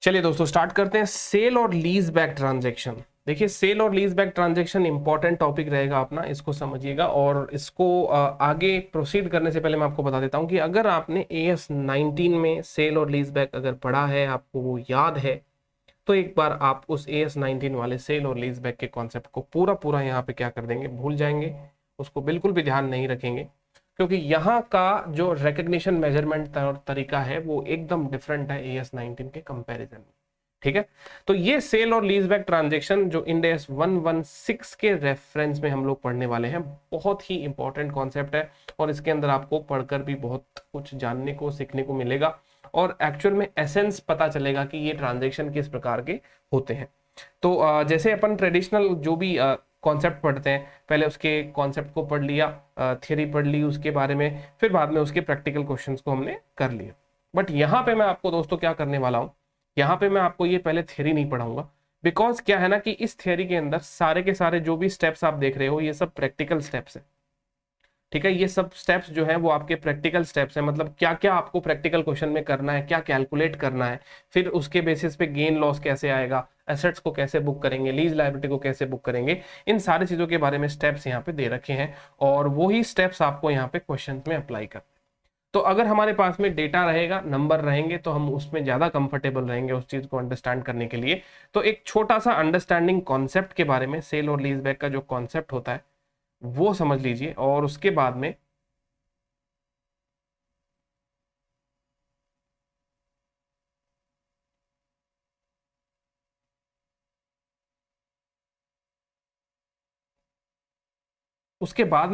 चलिए दोस्तों स्टार्ट करते हैं सेल और लीज बैक ट्रांजेक्शन। देखिए सेल और lease back transaction important topic रहेगा अपना, इसको समझिएगा। और इसको आगे प्रोसीड करने से पहले मैं आपको बता देता हूं कि अगर आपने AS19 में सेल और लीज बैक अगर पढ़ा है, आपको वो याद है, तो एक बार आप उस AS19 वाले सेल और लीज बैक के कॉन्सेप्ट को पूरा पूरा यहाँ पे क्या कर देंगे, भूल जाएंगे, उसको बिल्कुल भी ध्यान नहीं रखेंगे, क्योंकि यहाँ का जो रिकग्निशन मेजरमेंट और तरीका है वो एकदम डिफरेंट है AS19 के कंपैरिजन में। ठीक है, तो ये सेल और लीज बैक ट्रांजेक्शन जो इंड AS 116 के रेफरेंस में हम लोग पढ़ने वाले हैं, बहुत ही इंपॉर्टेंट कॉन्सेप्ट है और इसके अंदर आपको पढ़कर भी बहुत कुछ जानने को सीखने को मिलेगा और एक्चुअल में एसेंस पता चलेगा कि ये ट्रांजेक्शन किस प्रकार के होते हैं। तो जैसे अपन ट्रेडिशनल जो भी कॉन्सेप्ट पढ़ते हैं, पहले उसके कॉन्सेप्ट को पढ़ लिया, थियरी पढ़ ली उसके बारे में, फिर बाद में उसके प्रैक्टिकल क्वेश्चंस को हमने कर लिया। बट यहाँ पे मैं आपको दोस्तों क्या करने वाला हूँ, यहाँ पे मैं आपको ये पहले थियरी नहीं पढ़ाऊंगा, बिकॉज क्या है ना कि इस थियरी के अंदर सारे के सारे जो भी स्टेप्स आप देख रहे हो ये सब प्रैक्टिकल स्टेप्स है। ठीक है, ये सब स्टेप्स जो है वो आपके प्रैक्टिकल स्टेप्स है, मतलब क्या क्या आपको प्रैक्टिकल क्वेश्चन में करना है, क्या कैलकुलेट करना है, फिर उसके बेसिस पे गेन लॉस कैसे आएगा, एसेट्स को कैसे बुक करेंगे, लीज लायबिलिटी को कैसे बुक करेंगे, इन सारी चीजों के बारे में स्टेप्स यहाँ पे दे रखे हैं और वही स्टेप्स आपको यहाँ पे क्वेश्चन में अप्लाई करना है। तो अगर हमारे पास में डेटा रहेगा, नंबर रहेंगे, तो हम उसमें ज्यादा कंफर्टेबल रहेंगे उस चीज को अंडरस्टैंड करने के लिए। तो एक छोटा सा अंडरस्टैंडिंग कॉन्सेप्ट के बारे में, सेल और लीज बैक का जो कॉन्सेप्ट होता है वो समझ लीजिए और उसके बाद में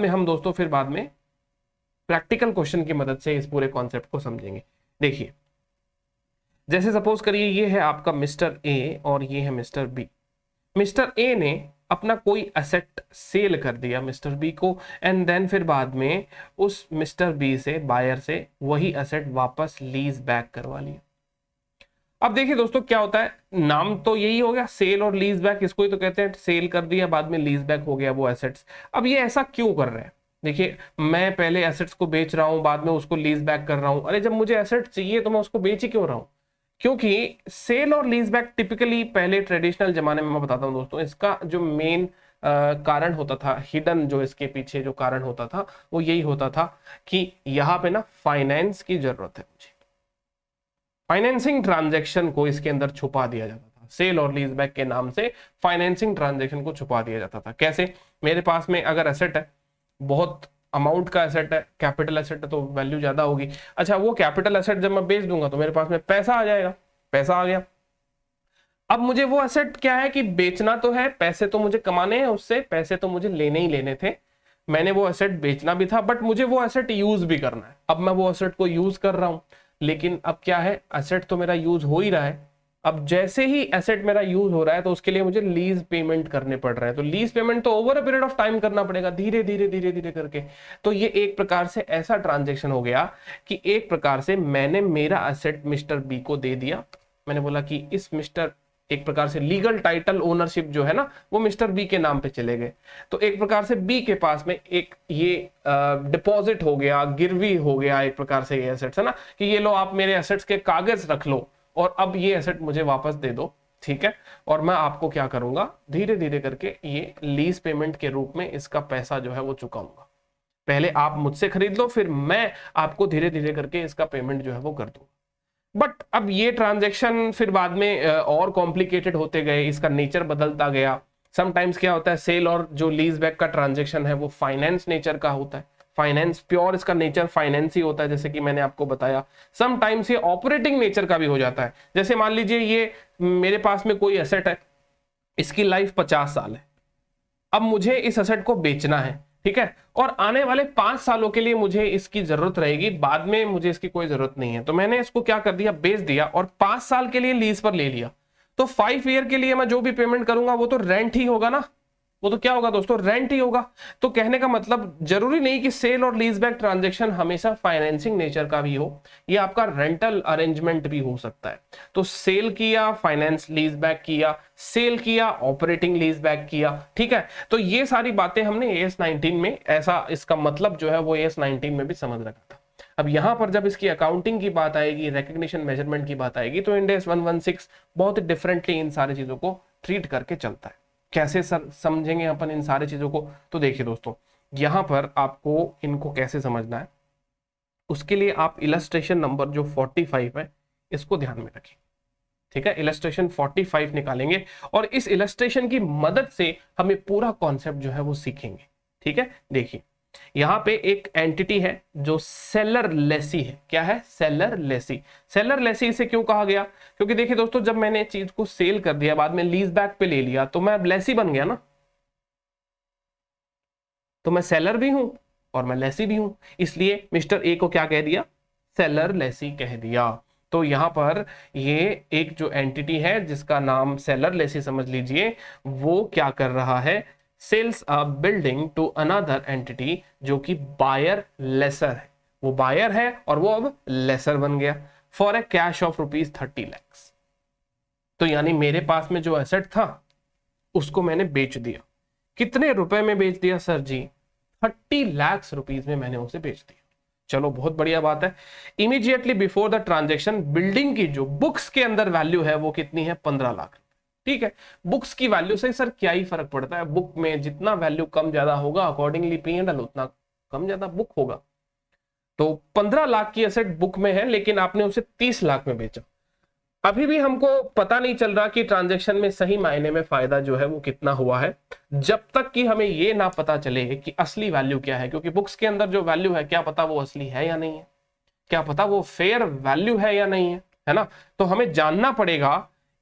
हम दोस्तों फिर बाद में प्रैक्टिकल क्वेश्चन की मदद से इस पूरे कॉन्सेप्ट को समझेंगे। देखिए, जैसे सपोज करिए ये है आपका मिस्टर ए और ये है मिस्टर बी। मिस्टर ए ने अपना कोई एसेट सेल कर दिया मिस्टर बी को, एंड देन फिर बाद में उस मिस्टर बी से, बायर से, वही एसेट वापस लीज बैक करवा लिया। अब देखिए दोस्तों क्या होता है, नाम तो यही हो गया सेल और लीज बैक, इसको ही तो कहते हैं, सेल कर दिया बाद में लीज बैक हो गया वो एसेट्स। अब ये ऐसा क्यों कर रहे हैं, देखिए मैं पहले एसेट्स को बेच रहा हूं, बाद में उसको लीज बैक कर रहा हूं। अरे जब मुझे एसेट चाहिए तो मैं उसको बेच ही क्यों रहा हूं, क्योंकि सेल और लीज बैक टिपिकली पहले ट्रेडिशनल जमाने में, मैं बताता हूं दोस्तों, इसका जो मेन कारण होता था, हिडन जो इसके पीछे जो कारण होता था वो यही होता था कि यहाँ पे ना फाइनेंस की जरूरत है मुझे, फाइनेंसिंग ट्रांजैक्शन को इसके अंदर छुपा दिया जाता था, सेल और लीज बैक के नाम से फाइनेंसिंग ट्रांजैक्शन को छुपा दिया जाता था। कैसे, मेरे पास में अगर एसेट है, बहुत अमाउंट का एसेट है, कैपिटल एसेट है, तो वैल्यू ज्यादा होगी। अच्छा, वो कैपिटल एसेट जब मैं बेच दूंगा तो मेरे पास में पैसा आ जाएगा, पैसा आ गया। अब मुझे वो एसेट क्या है कि बेचना तो है, पैसे तो मुझे कमाने हैं उससे, पैसे तो मुझे लेने ही लेने थे, मैंने वो एसेट बेचना भी था, बट मुझे वो एसेट यूज भी करना है। अब मैं वो एसेट को यूज कर रहा हूं, लेकिन अब क्या है, एसेट तो मेरा यूज हो ही रहा है। अब जैसे ही एसेट मेरा यूज हो रहा है तो उसके लिए मुझे लीज पेमेंट करने पड़ रहे हैं, तो लीज पेमेंट तो over a period of time करना पड़ेगा, धीरे धीरे धीरे धीरे करके। तो ये एक प्रकार से ऐसा ट्रांजेक्शन हो गया कि एक प्रकार से मैंने मेरा एसेट मिस्टर बी को दे दिया, मैंने बोला कि इस मिस्टर, एक प्रकार से लीगल टाइटल ओनरशिप जो है ना वो मिस्टर बी के नाम पे चले गए। तो एक प्रकार से बी के पास में एक ये डिपॉजिट हो गया, गिरवी हो गया एक प्रकार से ये एसेट्स है ना, कि ये लो आप मेरे एसेट्स के कागज रख लो और अब ये एसेट मुझे वापस दे दो। ठीक है, और मैं आपको क्या करूंगा, धीरे धीरे करके ये लीज पेमेंट के रूप में इसका पैसा जो है वो चुकाऊंगा। पहले आप मुझसे खरीद लो, फिर मैं आपको धीरे धीरे करके इसका पेमेंट जो है वो कर दूंगा। बट अब ये ट्रांजैक्शन फिर बाद में और कॉम्प्लिकेटेड होते गए, इसका नेचर बदलता गया। समटाइम्स क्या होता है, सेल और जो लीज बैक का ट्रांजैक्शन है वो फाइनेंस नेचर का होता है, फाइनेंस प्योर, इसका नेचर फाइनेंस ही होता है, जैसे कि मैंने आपको बताया। समटाइम्स ये ऑपरेटिंग नेचर का भी हो जाता है, जैसे मान लीजिए ये मेरे पास में कोई एसेट है, इसकी लाइफ 50 साल है, अब मुझे इस एसेट को बेचना है। ठीक है, और आने वाले 5 सालों के लिए मुझे इसकी जरूरत रहेगी, बाद में मुझे इसकी कोई जरूरत नहीं है, तो मैंने इसको क्या कर दिया, बेच दिया और 5 साल के लिए लीज पर ले लिया। तो 5 ईयर के लिए मैं जो भी पेमेंट करूंगा वो तो रेंट ही होगा ना, वो तो क्या होगा दोस्तों, रेंट ही होगा। तो कहने का मतलब जरूरी नहीं कि सेल और लीज बैक ट्रांजेक्शन हमेशा फाइनेंसिंग नेचर का भी हो, ये आपका रेंटल अरेंजमेंट भी हो सकता है। तो सेल किया, फाइनेंस लीज बैक किया, सेल किया, ऑपरेटिंग लीज बैक किया। ठीक है, तो ये सारी बातें हमने AS19 में, ऐसा इसका मतलब जो है वो AS19 में भी समझ रखा था। अब यहां पर जब इसकी अकाउंटिंग की बात आएगी, रिकग्निशन मेजरमेंट की बात आएगी, तो इंड एस 116 बहुत डिफरेंटली इन सारी चीजों को ट्रीट करके चलता है। कैसे सर समझेंगे अपन इन सारी चीजों को? तो देखिए दोस्तों, यहां पर आपको इनको कैसे समझना है, उसके लिए आप इलस्ट्रेशन नंबर जो 45 है इसको ध्यान में रखें। ठीक है, इलस्ट्रेशन 45 निकालेंगे और इस इलस्ट्रेशन की मदद से हमें पूरा कॉन्सेप्ट जो है वो सीखेंगे। ठीक है, देखिए यहां पे एक एंटिटी है जो सेलर लेसी है। क्या है? सेलर लेसी। सेलर लेसी इसे क्यों कहा गया? क्योंकि देखिए दोस्तों, जब मैंने चीज को सेल कर दिया, बाद में लीज बैक पे ले लिया, तो मैं अब लेसी बन गया ना, तो मैं सेलर भी हूं और मैं लेसी भी हूं, इसलिए मिस्टर ए को क्या कह दिया? सेलर लेसी कह दिया। तो यहां पर ये एक जो एंटिटी है जिसका नाम सेलर लेसी समझ लीजिए, वो क्या कर रहा है? Sells a building to another entity जो कि बायर लेसर है। वो बायर है और वो अब लेसर बन गया for a cash of ₹30 lakh. तो यानी मेरे पास में जो एसेट था उसको मैंने बेच दिया। कितने रुपए में बेच दिया सर जी? 30 लाख रुपीज में मैंने उसे बेच दिया। चलो बहुत बढ़िया बात है। Immediately before the transaction building की जो बुक्स के अंदर वैल्यू है वो कितनी है? 15 लाख। ठीक है, बुक्स की वैल्यू से सर क्या ही फर्क पड़ता है, बुक में जितना वैल्यू कम ज्यादा होगा अकॉर्डिंगली P&L उतना कम ज्यादा बुक होगा। तो 15 लाख की एसेट बुक में है, लेकिन आपने उसे 30 लाख में बेचा। अभी भी हमको पता नहीं चल रहा कि ट्रांजैक्शन में सही मायने में फायदा जो है वो कितना हुआ है, जब तक कि हमें ये ना पता चले कि असली वैल्यू क्या है। क्योंकि बुक्स के अंदर जो वैल्यू है, क्या पता वो असली है या नहीं है, क्या पता वो फेयर वैल्यू है या नहीं है ना? तो हमें जानना पड़ेगा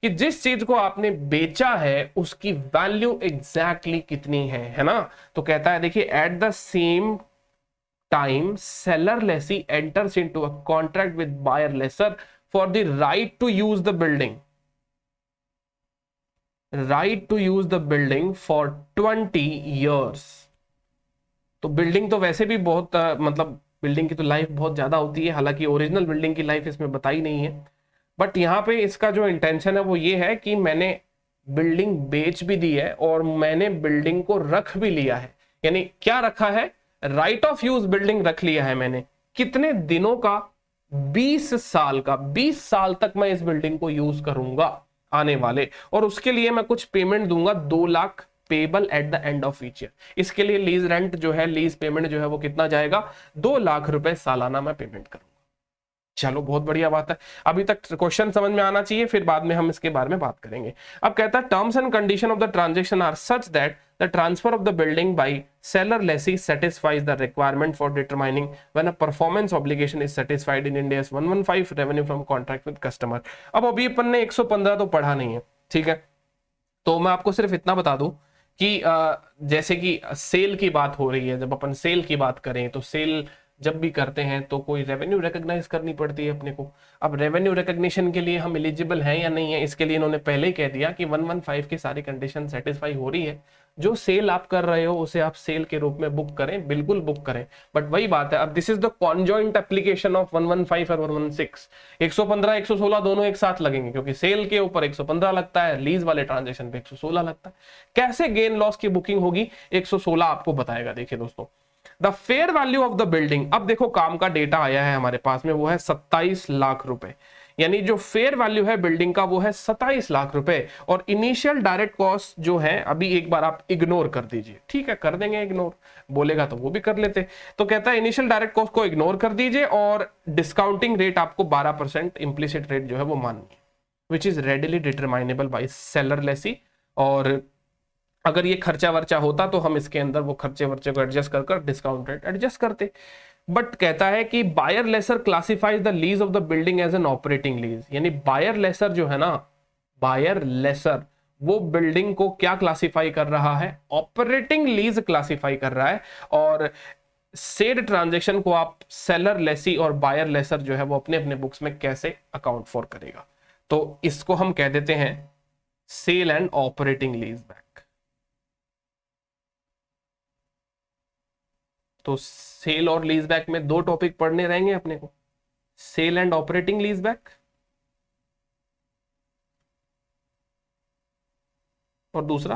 कि जिस चीज को आपने बेचा है उसकी वैल्यू एग्जैक्टली कितनी है ना? तो कहता है देखिए, at the same time seller lessee enters into a contract with buyer lessor for the right to use the building for 20 years। तो बिल्डिंग तो वैसे भी बहुत मतलब बिल्डिंग की तो लाइफ बहुत ज्यादा होती है, हालांकि ओरिजिनल बिल्डिंग की लाइफ इसमें बताई नहीं है, बट यहाँ पे इसका जो इंटेंशन है वो ये है कि मैंने बिल्डिंग बेच भी दी है और मैंने बिल्डिंग को रख भी लिया है। यानी क्या रखा है? राइट ऑफ यूज बिल्डिंग रख लिया है मैंने। कितने दिनों का? 20 साल का। 20 साल तक मैं इस बिल्डिंग को यूज करूंगा आने वाले, और उसके लिए मैं कुछ पेमेंट दूंगा, 2 lakh payable at the end of each year. इसके लिए लीज रेंट जो है, लीज पेमेंट जो है वो कितना जाएगा? 2 लाख रुपए सालाना मैं पेमेंट करूंगा। चलो बहुत बढ़िया बात है, अभी तक क्वेश्चन समझ में आना चाहिए, फिर बाद में हम इसके बारे में बात करेंगे। अब कहता है terms and condition of the transaction are such that the transfer of the building by seller lessee satisfies the requirement for determining when a performance obligation is satisfied in Ind AS 115 revenue from contract with customer। अब अभी अपन ने 115 तो पढ़ा नहीं है, ठीक है, तो मैं आपको सिर्फ इतना बता दूं कि जैसे कि सेल की बात हो रही है, जब अपन सेल की बात करें तो सेल जब भी करते हैं तो कोई रेवेन्यू रिकॉग्नाइज करनी पड़ती है अपने को। अब रेवेन्यू रिकॉग्निशन के लिए हम एलिजिबल हैं या नहीं है, इसके लिए इन्होंने पहले ही कह दिया कि 115 की सारी कंडीशन सेटिस्फाई हो रही है। जो सेल आप कर रहे हो उसे आप सेल के रूप में बुक करें, बिल्कुल बुक करें, बट वही बात है, अब this is the conjoint application of 115 और 116। 115 116 दोनों एक साथ लगेंगे, क्योंकि सेल के ऊपर 115 लगता है, लीज वाले ट्रांजेक्शन पे 116 लगता है। कैसे गेन लॉस की बुकिंग होगी? 116 आपको बताएगा। देखिए दोस्तों, the fair value of the building, अब देखो काम का डेटा आया है हमारे पास में, वो है 27 लाख रुपए। यानी जो फेयर वैल्यू है बिल्डिंग का वो है 27 लाख रुपए, और इनिशियल डायरेक्ट कॉस्ट जो है, अभी एक बार आप इग्नोर कर दीजिए, ठीक है, कर देंगे इग्नोर, बोलेगा तो वो भी कर लेते। तो कहता है इनिशियल डायरेक्ट कॉस्ट को इग्नोर कर दीजिए और डिस्काउंटिंग रेट आपको 12% इंप्लिसिट रेट जो है वो माननी है, which is readily determinable by seller lessee. और अगर ये खर्चा वर्चा होता तो हम इसके अंदर वो खर्चे वर्चे को एडजस्ट कर डिस्काउंट रेट एडजस्ट करते। बट कहता है कि buyer lessor classifies the lease of the building as an operating lease. यानी बायर लेसर जो है ना, बायर लेसर वो बिल्डिंग को क्या क्लासिफाई कर रहा है? ऑपरेटिंग लीज क्लासिफाई कर रहा है। और सेड ट्रांजेक्शन को आप सेलर लेसी और बायर लेसर जो है वो अपने अपने बुक्स में कैसे अकाउंट फॉर करेगा? तो इसको हम कह देते हैं sale and operating lease back. तो सेल और लीज बैक में दो टॉपिक पढ़ने रहेंगे अपने को, sale and operating lease back, और दूसरा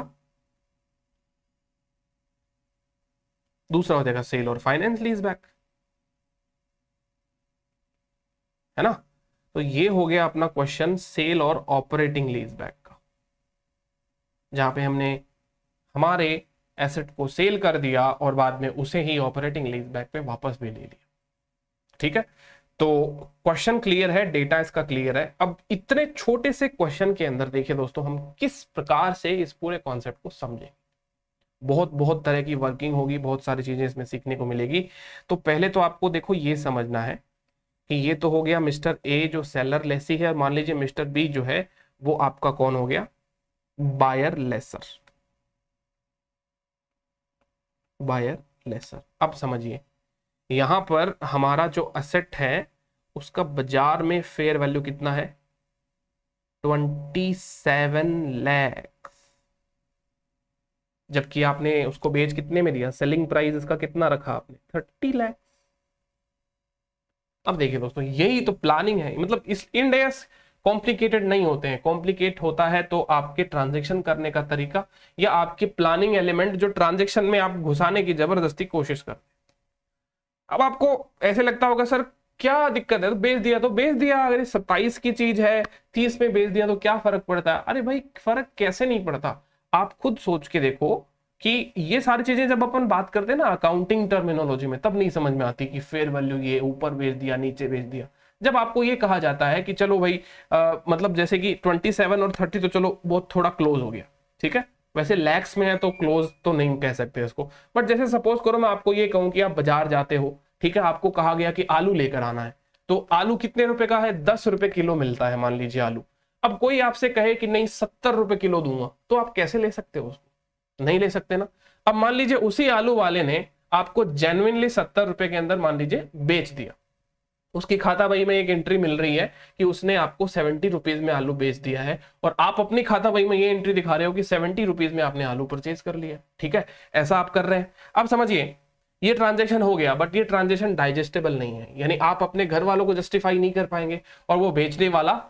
हो जाएगा सेल और फाइनेंस लीज बैक। है ना। तो ये हो गया अपना क्वेश्चन सेल और ऑपरेटिंग लीज बैक का, जहां पे हमने हमारे एसेट को सेल कर दिया और बाद में उसे ही ऑपरेटिंग लीज बैक पे वापस भी ले लिया। ठीक है, तो क्वेश्चन क्लियर है, डेटा इसका क्लियर है। अब इतने छोटे से क्वेश्चन के अंदर देखिए दोस्तों, हम किस प्रकार से इस पूरे कॉन्सेप्ट को समझें। बहुत बहुत तरह की वर्किंग होगी, बहुत सारी चीजें इसमें सीखने को मिलेगी। तो पहले तो आपको देखो ये समझना है कि ये तो हो गया मिस्टर ए जो सेलर लेसी है, मान लीजिए मिस्टर बी जो है वो आपका कौन हो गया, बायर लेसर। Buyer laser. अब समझिए यहां पर हमारा जो असेट है उसका बाजार में फेयर वैल्यू कितना है, 27 लाख, जबकि आपने उसको बेच कितने में दिया, सेलिंग प्राइस इसका कितना रखा आपने, 30 लाख। अब देखिए दोस्तों यही तो प्लानिंग है, मतलब इस इंडेस कॉम्प्लिकेटेड नहीं होते हैं, कॉम्प्लिकेट होता है तो आपके ट्रांजैक्शन करने का तरीका या आपके प्लानिंग एलिमेंट जो ट्रांजैक्शन में आप घुसाने की जबरदस्ती कोशिश करते हैं। अब आपको ऐसे लगता होगा सर क्या दिक्कत है, तो बेच दिया तो बेच दिया, अगर 27 की चीज है 30 में बेच दिया तो क्या फर्क पड़ता है। अरे भाई फर्क कैसे नहीं पड़ता, आप खुद सोच के देखो कि ये सारी चीजें जब अपन बात करते हैं ना अकाउंटिंग टर्मिनोलॉजी में, तब नहीं समझ में आती कि फेयर वैल्यू ये ऊपर बेच दिया नीचे बेच दिया। जब आपको ये कहा जाता है कि चलो भाई मतलब जैसे कि 27 और 30 तो चलो बहुत थोड़ा क्लोज हो गया, ठीक है, वैसे लैक्स में है तो क्लोज तो नहीं कह सकते इसको, बट जैसे सपोज करो मैं आपको ये कहूं कि आप बाजार जाते हो, ठीक है, आपको कहा गया कि आलू लेकर आना है, तो आलू कितने रुपए का है, 10 रुपए किलो मिलता है मान लीजिए आलू। अब कोई आपसे कहे कि नहीं 70 रुपए किलो दूंगा, तो आप कैसे ले सकते हो उसको, नहीं ले सकते ना। अब मान लीजिए उसी आलू वाले ने आपको जेन्युइनली 70 रुपए के अंदर मान लीजिए बेच दिया, उसकी खाता बही में एक एंट्री मिल रही है कि उसने आपको 70 रुपीज में आलू बेच दिया है, और आप अपनी खाता बही में ये एंट्री दिखा रहे हो कि 70 रुपीज में आपने आलू परचेज कर लिया, ठीक है, ऐसा आप कर रहे हैं। अब समझिए ये ट्रांजेक्शन हो गया, बट ये ट्रांजेक्शन डाइजेस्टेबल नहीं है, यानी आप अपने घर वालों को जस्टिफाई नहीं कर पाएंगे और वो बेचने वाला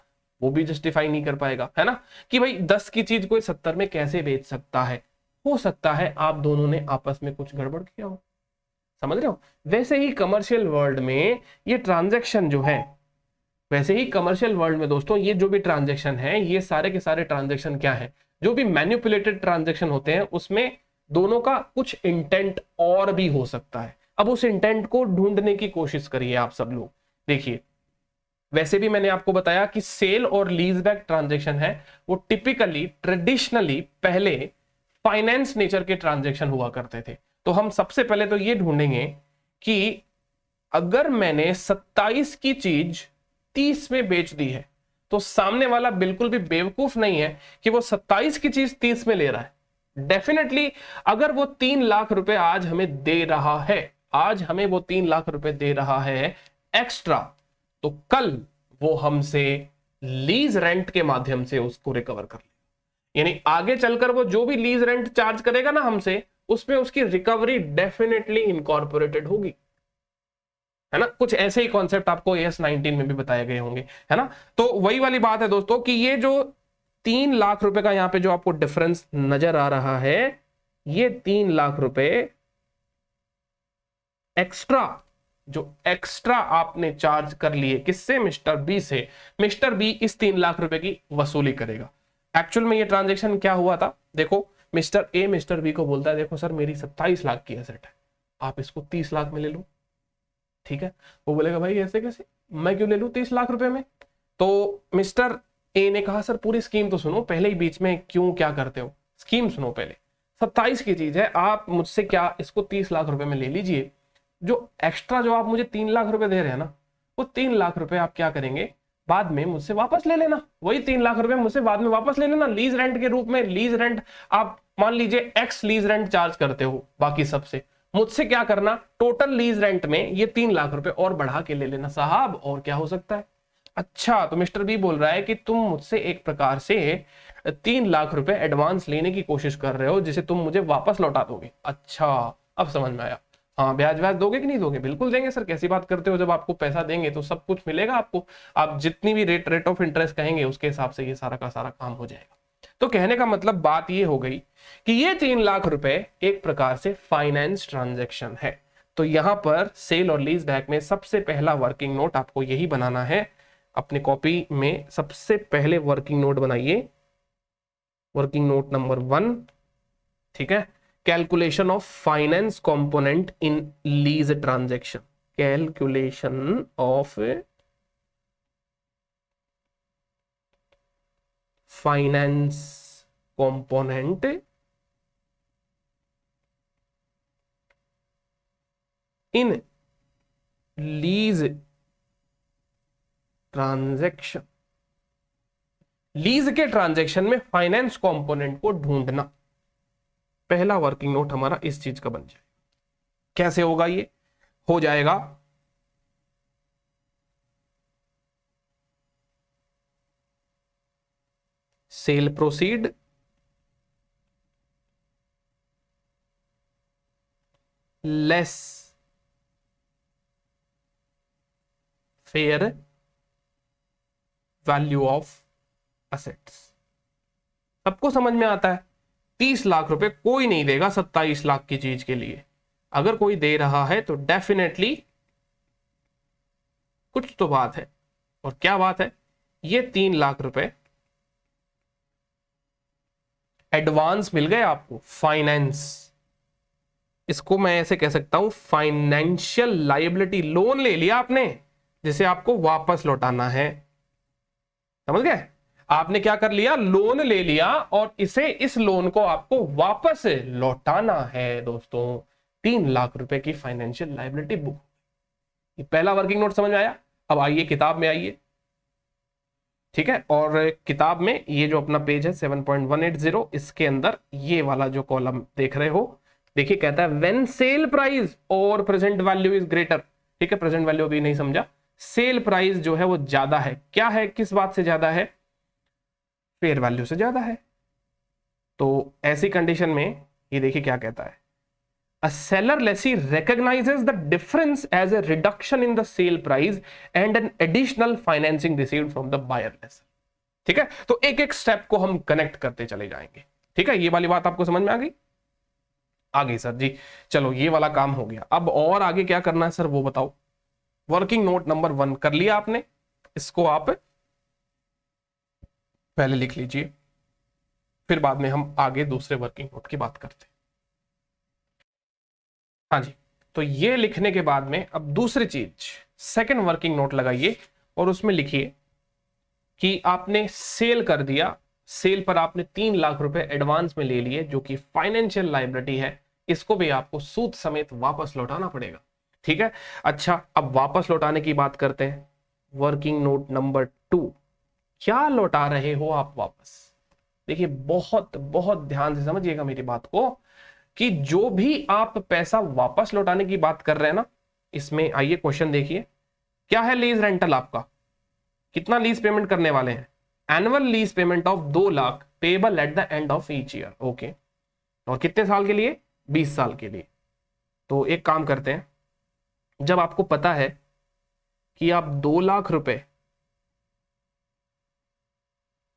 वो भी जस्टिफाई नहीं कर पाएगा, है ना, कि भाई 10 की चीज कोई 70 में कैसे बेच सकता है। हो सकता है आप दोनों ने आपस में कुछ गड़बड़ किया हो, समझ रहे हो। वैसे ही कमर्शियल वर्ल्ड में ये ट्रांजैक्शन जो है, वैसे ही कमर्शियल वर्ल्ड में दोस्तों ये जो भी ट्रांजैक्शन है, ये सारे के सारे ट्रांजैक्शन क्या है, जो भी मैन्युपुलेटेड ट्रांजैक्शन होते हैं उसमें दोनों का कुछ इंटेंट और भी हो सकता है। अब उस इंटेंट को ढूंढने की कोशिश करिए आप सब लोग। देखिए वैसे भी मैंने आपको बताया कि सेल और लीज बैक ट्रांजेक्शन है वो टिपिकली ट्रेडिशनली पहले फाइनेंस नेचर के ट्रांजेक्शन हुआ करते थे। तो हम सबसे पहले तो ये ढूंढेंगे कि अगर मैंने 27 की चीज 30 में बेच दी है, तो सामने वाला बिल्कुल भी बेवकूफ नहीं है कि वो 27 की चीज 30 में ले रहा है। डेफिनेटली अगर वो 3 लाख रुपए आज हमें दे रहा है, आज हमें वो 3 लाख रुपए दे रहा है एक्स्ट्रा, तो कल वो हमसे लीज रेंट के माध्यम से उसको रिकवर कर ले, यानी आगे चलकर वो जो भी लीज रेंट चार्ज करेगा ना हमसे, उसमें उसकी रिकवरी डेफिनेटली इनकॉर्पोरेटेड होगी, है ना। कुछ ऐसे ही कॉन्सेप्ट आपको AS19 में भी बताए गए होंगे, है ना। तो वही वाली बात है दोस्तों कि ये जो 3 लाख रुपए का यहां पे जो आपको डिफरेंस नजर आ रहा है, ये 3 लाख रुपए एक्स्ट्रा, जो एक्स्ट्रा आपने चार्ज कर लिए किससे, मिस्टर बी से, मिस्टर बी इस 3 लाख रुपए की वसूली करेगा। एक्चुअल में ये ट्रांजेक्शन क्या हुआ था, देखो मिस्टर ए मिस्टर बी को बोलता है देखो सर मेरी 27 लाख की एसेट है, आप इसको 30 लाख में ले लो, ठीक है। वो बोलेगा भाई ऐसे कैसे, मैं क्यों ले लूं 30 लाख रुपए में। तो मिस्टर ए ने कहा सर पूरी स्कीम तो सुनो, पहले ही बीच में क्यों क्या करते हो, स्कीम सुनो पहले, 27 की चीज है, आप मुझसे क्या इसको 30 लाख रुपए में ले लीजिए, जो एक्स्ट्रा जो आप मुझे 3 लाख रुपए दे रहे हैं ना, वो 3 लाख रुपए आप क्या करेंगे, बाद में मुझसे वापस ले लेना, वही 3 लाख रुपए मुझसे बाद में वापस ले लेना लीज रेंट के रूप में। लीज रेंट आप मान लीजिए एक्स लीज रेंट चार्ज करते हो बाकी सबसे, मुझसे क्या करना, टोटल लीज रेंट में ये 3 लाख रुपए और बढ़ा के ले लेना साहब, और क्या हो सकता है। अच्छा, तो मिस्टर बी बोल रहा है कि तुम मुझसे एक प्रकार से 3 लाख रुपए एडवांस लेने की कोशिश कर रहे हो जिसे तुम मुझे वापस लौटा दोगे। अच्छा अब समझ में आया, हाँ ब्याज व्याज दोगे कि नहीं दोगे, बिल्कुल देंगे सर, कैसी बात करते हो, जब आपको पैसा देंगे तो सब कुछ मिलेगा आपको, आप जितनी भी रेट ऑफ इंटरेस्ट कहेंगे उसके हिसाब से ये सारा का सारा काम हो जाएगा। तो कहने का मतलब बात ये हो गई कि ये 3 लाख रुपए एक प्रकार से फाइनेंस ट्रांजैक्शन है। तो यहां पर सेल और लीज बैक में सबसे पहला वर्किंग नोट आपको यही बनाना है अपने कॉपी में सबसे पहले वर्किंग नोट बनाइए, वर्किंग नोट नंबर 1, ठीक है। Calculation of finance component in lease transaction, calculation of finance component in lease transaction, lease के ट्रांजैक्शन में फाइनेंस कंपोनेंट को ढूंढना। पहला वर्किंग नोट हमारा इस चीज का बन जाए। कैसे होगा ये? हो जाएगा cell proceed less fair value of assets. सबको समझ में आता है? 30 लाख रुपए कोई नहीं देगा 27 लाख की चीज के लिए। अगर कोई दे रहा है तो डेफिनेटली कुछ तो बात है। और क्या बात है? ये 3 लाख रुपए एडवांस मिल गए आपको, फाइनेंस। इसको मैं ऐसे कह सकता हूं, फाइनेंशियल लायबिलिटी। लोन ले लिया आपने जिसे आपको वापस लौटाना है, समझ गए? आपने क्या कर लिया? लोन ले लिया और इस लोन को आपको वापस लौटाना है दोस्तों। 3 लाख रुपए की फाइनेंशियल लायबिलिटी बुक। ये पहला वर्किंग नोट समझ में आया। अब आइए किताब में आइए, ठीक है। और किताब में ये जो अपना पेज है 7.180, इसके अंदर ये वाला जो कॉलम देख रहे हो, देखिए कहता है व्हेन सेल प्राइस और प्रेजेंट वैल्यू इज ग्रेटर। ठीक है, प्रेजेंट वैल्यू अभी नहीं समझा। सेल प्राइस जो है वो ज्यादा है। क्या है? किस बात से ज्यादा है? फेयर वैल्यू से ज्यादा है। तो ऐसी कंडीशन में ये देखिए क्या कहता है, a seller lessee recognizes the difference as a reduction in the sale price and an additional financing received from the buyer lessor। ठीक है, तो एक एक स्टेप को हम कनेक्ट करते चले जाएंगे। ठीक है, ये वाली बात आपको समझ में आ गई? आ गई सर जी। चलो ये वाला काम हो गया। अब और आगे क्या करना है सर वो बताओ। वर्किंग नोट नंबर 1 कर लिया आपने, इसको आप पहले लिख लीजिए, फिर बाद में हम आगे दूसरे वर्किंग नोट की बात करते हैं। हाँ जी, तो ये लिखने के बाद में अब दूसरी चीज, सेकंड वर्किंग नोट लगाइए और उसमें लिखिए कि आपने सेल कर दिया, सेल पर आपने 3 लाख रुपए एडवांस में ले लिए जो कि फाइनेंशियल लायबिलिटी है, इसको भी आपको सूद समेत वापस लौटाना पड़ेगा। ठीक है, अच्छा अब वापस लौटाने की बात करते हैं। वर्किंग नोट नंबर 2, क्या लौटा रहे हो आप वापस? देखिए बहुत बहुत ध्यान से समझिएगा मेरी बात को, कि जो भी आप पैसा वापस लौटाने की बात कर रहे हैं ना, इसमें आइए क्वेश्चन देखिए, क्या है लीज रेंटल आपका? कितना लीज पेमेंट करने वाले हैं? Annual lease payment of 2 lakh payable at the end of each year. Okay, और कितने साल के लिए? 20 साल के लिए। तो एक काम करते हैं, जब आपको पता है कि आप 2 लाख रुपए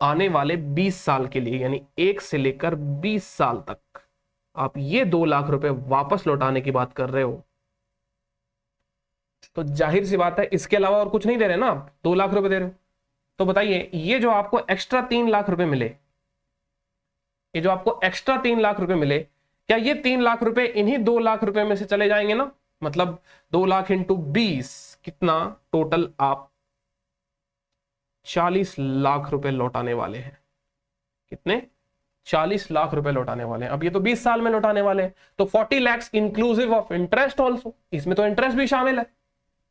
आने वाले 20 साल के लिए, यानी 1 से लेकर 20 साल तक आप ये 2 लाख रुपए वापस लौटाने की बात कर रहे हो, तो जाहिर सी बात है इसके अलावा और कुछ नहीं दे रहे ना आप, 2 लाख रुपए दे रहे हो। तो बताइए ये जो आपको एक्स्ट्रा 3 लाख रुपए मिले, ये जो आपको एक्स्ट्रा 3 लाख रुपए मिले, क्या ये 3 लाख रुपए इन्हीं 2 लाख रुपए में से चले जाएंगे ना? मतलब 2 लाख इंटू 20, कितना टोटल? आप 40 लाख रुपए लौटाने वाले हैं। कितने? 40 लाख रुपए लौटाने वाले हैं। अब ये तो 20 साल में लौटाने वाले हैं, तो 40 lakh inclusive of interest also, इसमें तो इंटरेस्ट भी शामिल है।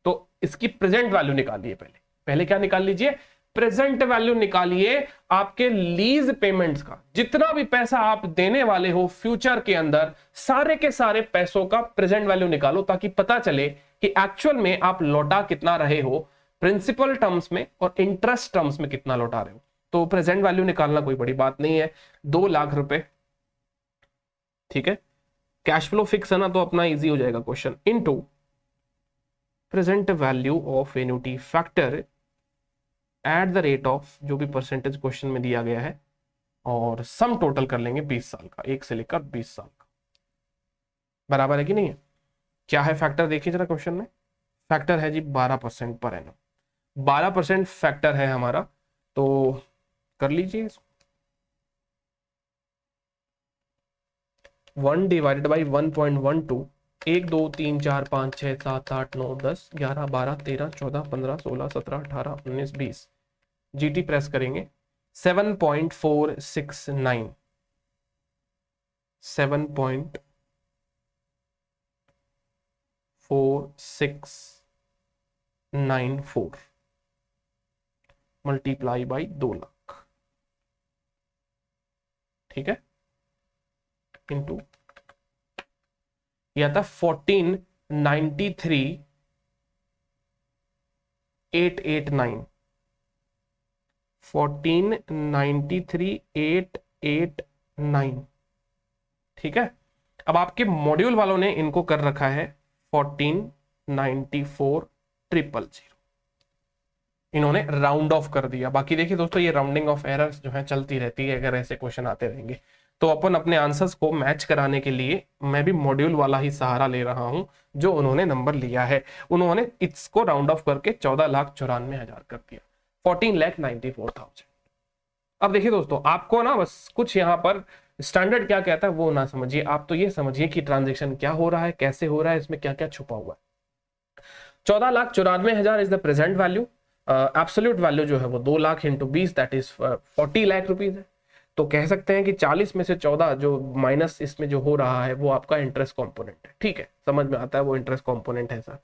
तो इसकी प्रेजेंट वैल्यू निकालिए। पहले पहले क्या निकाल लीजिए? प्रेजेंट वैल्यू निकालिए आपके लीज पेमेंट्स का। जितना भी पैसा आप देने वाले हो फ्यूचर के अंदर, सारे के सारे पैसों का प्रेजेंट वैल्यू निकालो, ताकि पता चले कि एक्चुअल में आप लौटा कितना रहे हो, प्रिंसिपल टर्म्स में और इंटरेस्ट टर्म्स में कितना लौटा रहे हो। तो प्रेजेंट वैल्यू निकालना कोई बड़ी बात नहीं है, 2 लाख रुपए। ठीक है, कैश फ्लो फिक्स है ना, तो अपना इजी हो जाएगा question. Into present value of annuity factor at the rate of जो भी परसेंटेज क्वेश्चन में दिया गया है, और सम टोटल कर लेंगे 20 साल का, 1 से लेकर 20 साल का। बराबर है कि नहीं है? क्या है फैक्टर? देखिए जरा क्वेश्चन में फैक्टर है जी 12% पर एनम। 12% फैक्टर है हमारा, तो कर लीजिए इसको। 1 डिवाइडेड बाई 1.12, 1 2 3 4 5 6 7 8 9 10 11 12 13 14 15 16 17 18 19 20, जीटी प्रेस करेंगे 7.469, 7.4694 मल्टीप्लाई बाई 2 लाख, ठीक है, इंटू यह था 1493,889, 1493,889, ठीक है। अब आपके मॉड्यूल वालों ने इनको कर रखा है 1494,000, इन्होंने राउंड ऑफ कर दिया। बाकी देखिए दोस्तों, ये राउंडिंग ऑफ एरर्स जो है चलती रहती है अगर ऐसे क्वेश्चन आते रहेंगे। तो अपन अपने आंसर्स को मैच कराने के लिए मैं भी मॉड्यूल वाला ही सहारा ले रहा हूं, जो उन्होंने नंबर लिया है। उन्होंने इसको राउंड ऑफ करके 14,94,000 कर दिया, 14,94,000। अब देखिए दोस्तों, आपको ना बस कुछ यहाँ पर स्टैंडर्ड क्या कहता है वो ना समझिए, आप तो ये समझिए कि ट्रांजेक्शन क्या हो रहा है, कैसे हो रहा है, इसमें क्या क्या छुपा हुआ है। 14,94,000 is the present value. Absolute value जो है वो 2 lakh into 20 that is 40 lakh rupees है। तो कह सकते हैं कि 40 में से 14 जो माइनस इसमें जो हो रहा है वो आपका इंटरेस्ट कंपोनेंट है, ठीक है, समझ में आता है, वो इंटरेस्ट कंपोनेंट है सर।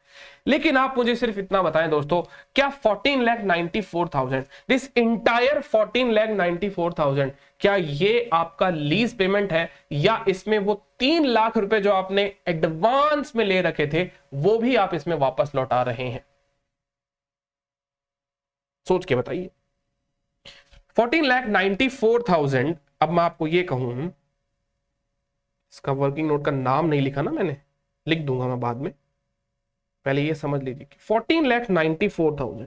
लेकिन आप मुझे सिर्फ इतना बताएं दोस्तों, क्या 14,94,000, दिस इंटायर 14,94,000, क्या ये आपका लीज पेमेंट है, या इसमें वो 3 लाख रुपए जो आपने एडवांस में ले रखे थे वो भी आप इसमें वापस लौटा रहे हैं? सोच के बताइए। 14,94,000, अब मैं आपको ये कहूं, इसका वर्किंग नोट का नाम नहीं लिखा ना मैंने, लिख दूंगा मैं बाद में, पहले ये समझ लीजिए कि 14,94,000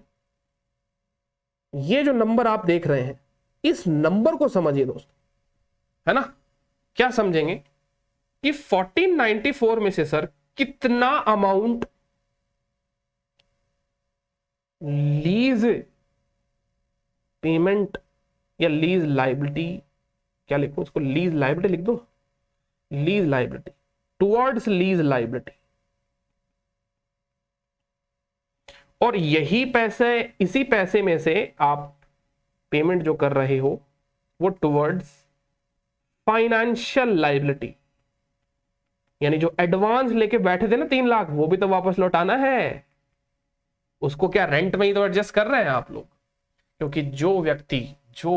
ये जो नंबर आप देख रहे हैं, इस नंबर को समझिए दोस्तों, है ना। क्या समझेंगे कि 1494 में से सर कितना अमाउंट लीज पेमेंट या लीज लाइबिलिटी, क्या लिखूं इसको, लीज लाइबिलिटी लिख दो, lease liability towards lease liability, और यही पैसे, इसी पैसे में से आप पेमेंट जो कर रहे हो वो टुवर्ड्स फाइनेंशियल लाइबिलिटी, यानी जो एडवांस लेके बैठे थे ना 3 लाख, वो भी तो वापस लौटाना है। उसको क्या रेंट में ही तो एडजस्ट कर रहे हैं आप लोग, क्योंकि जो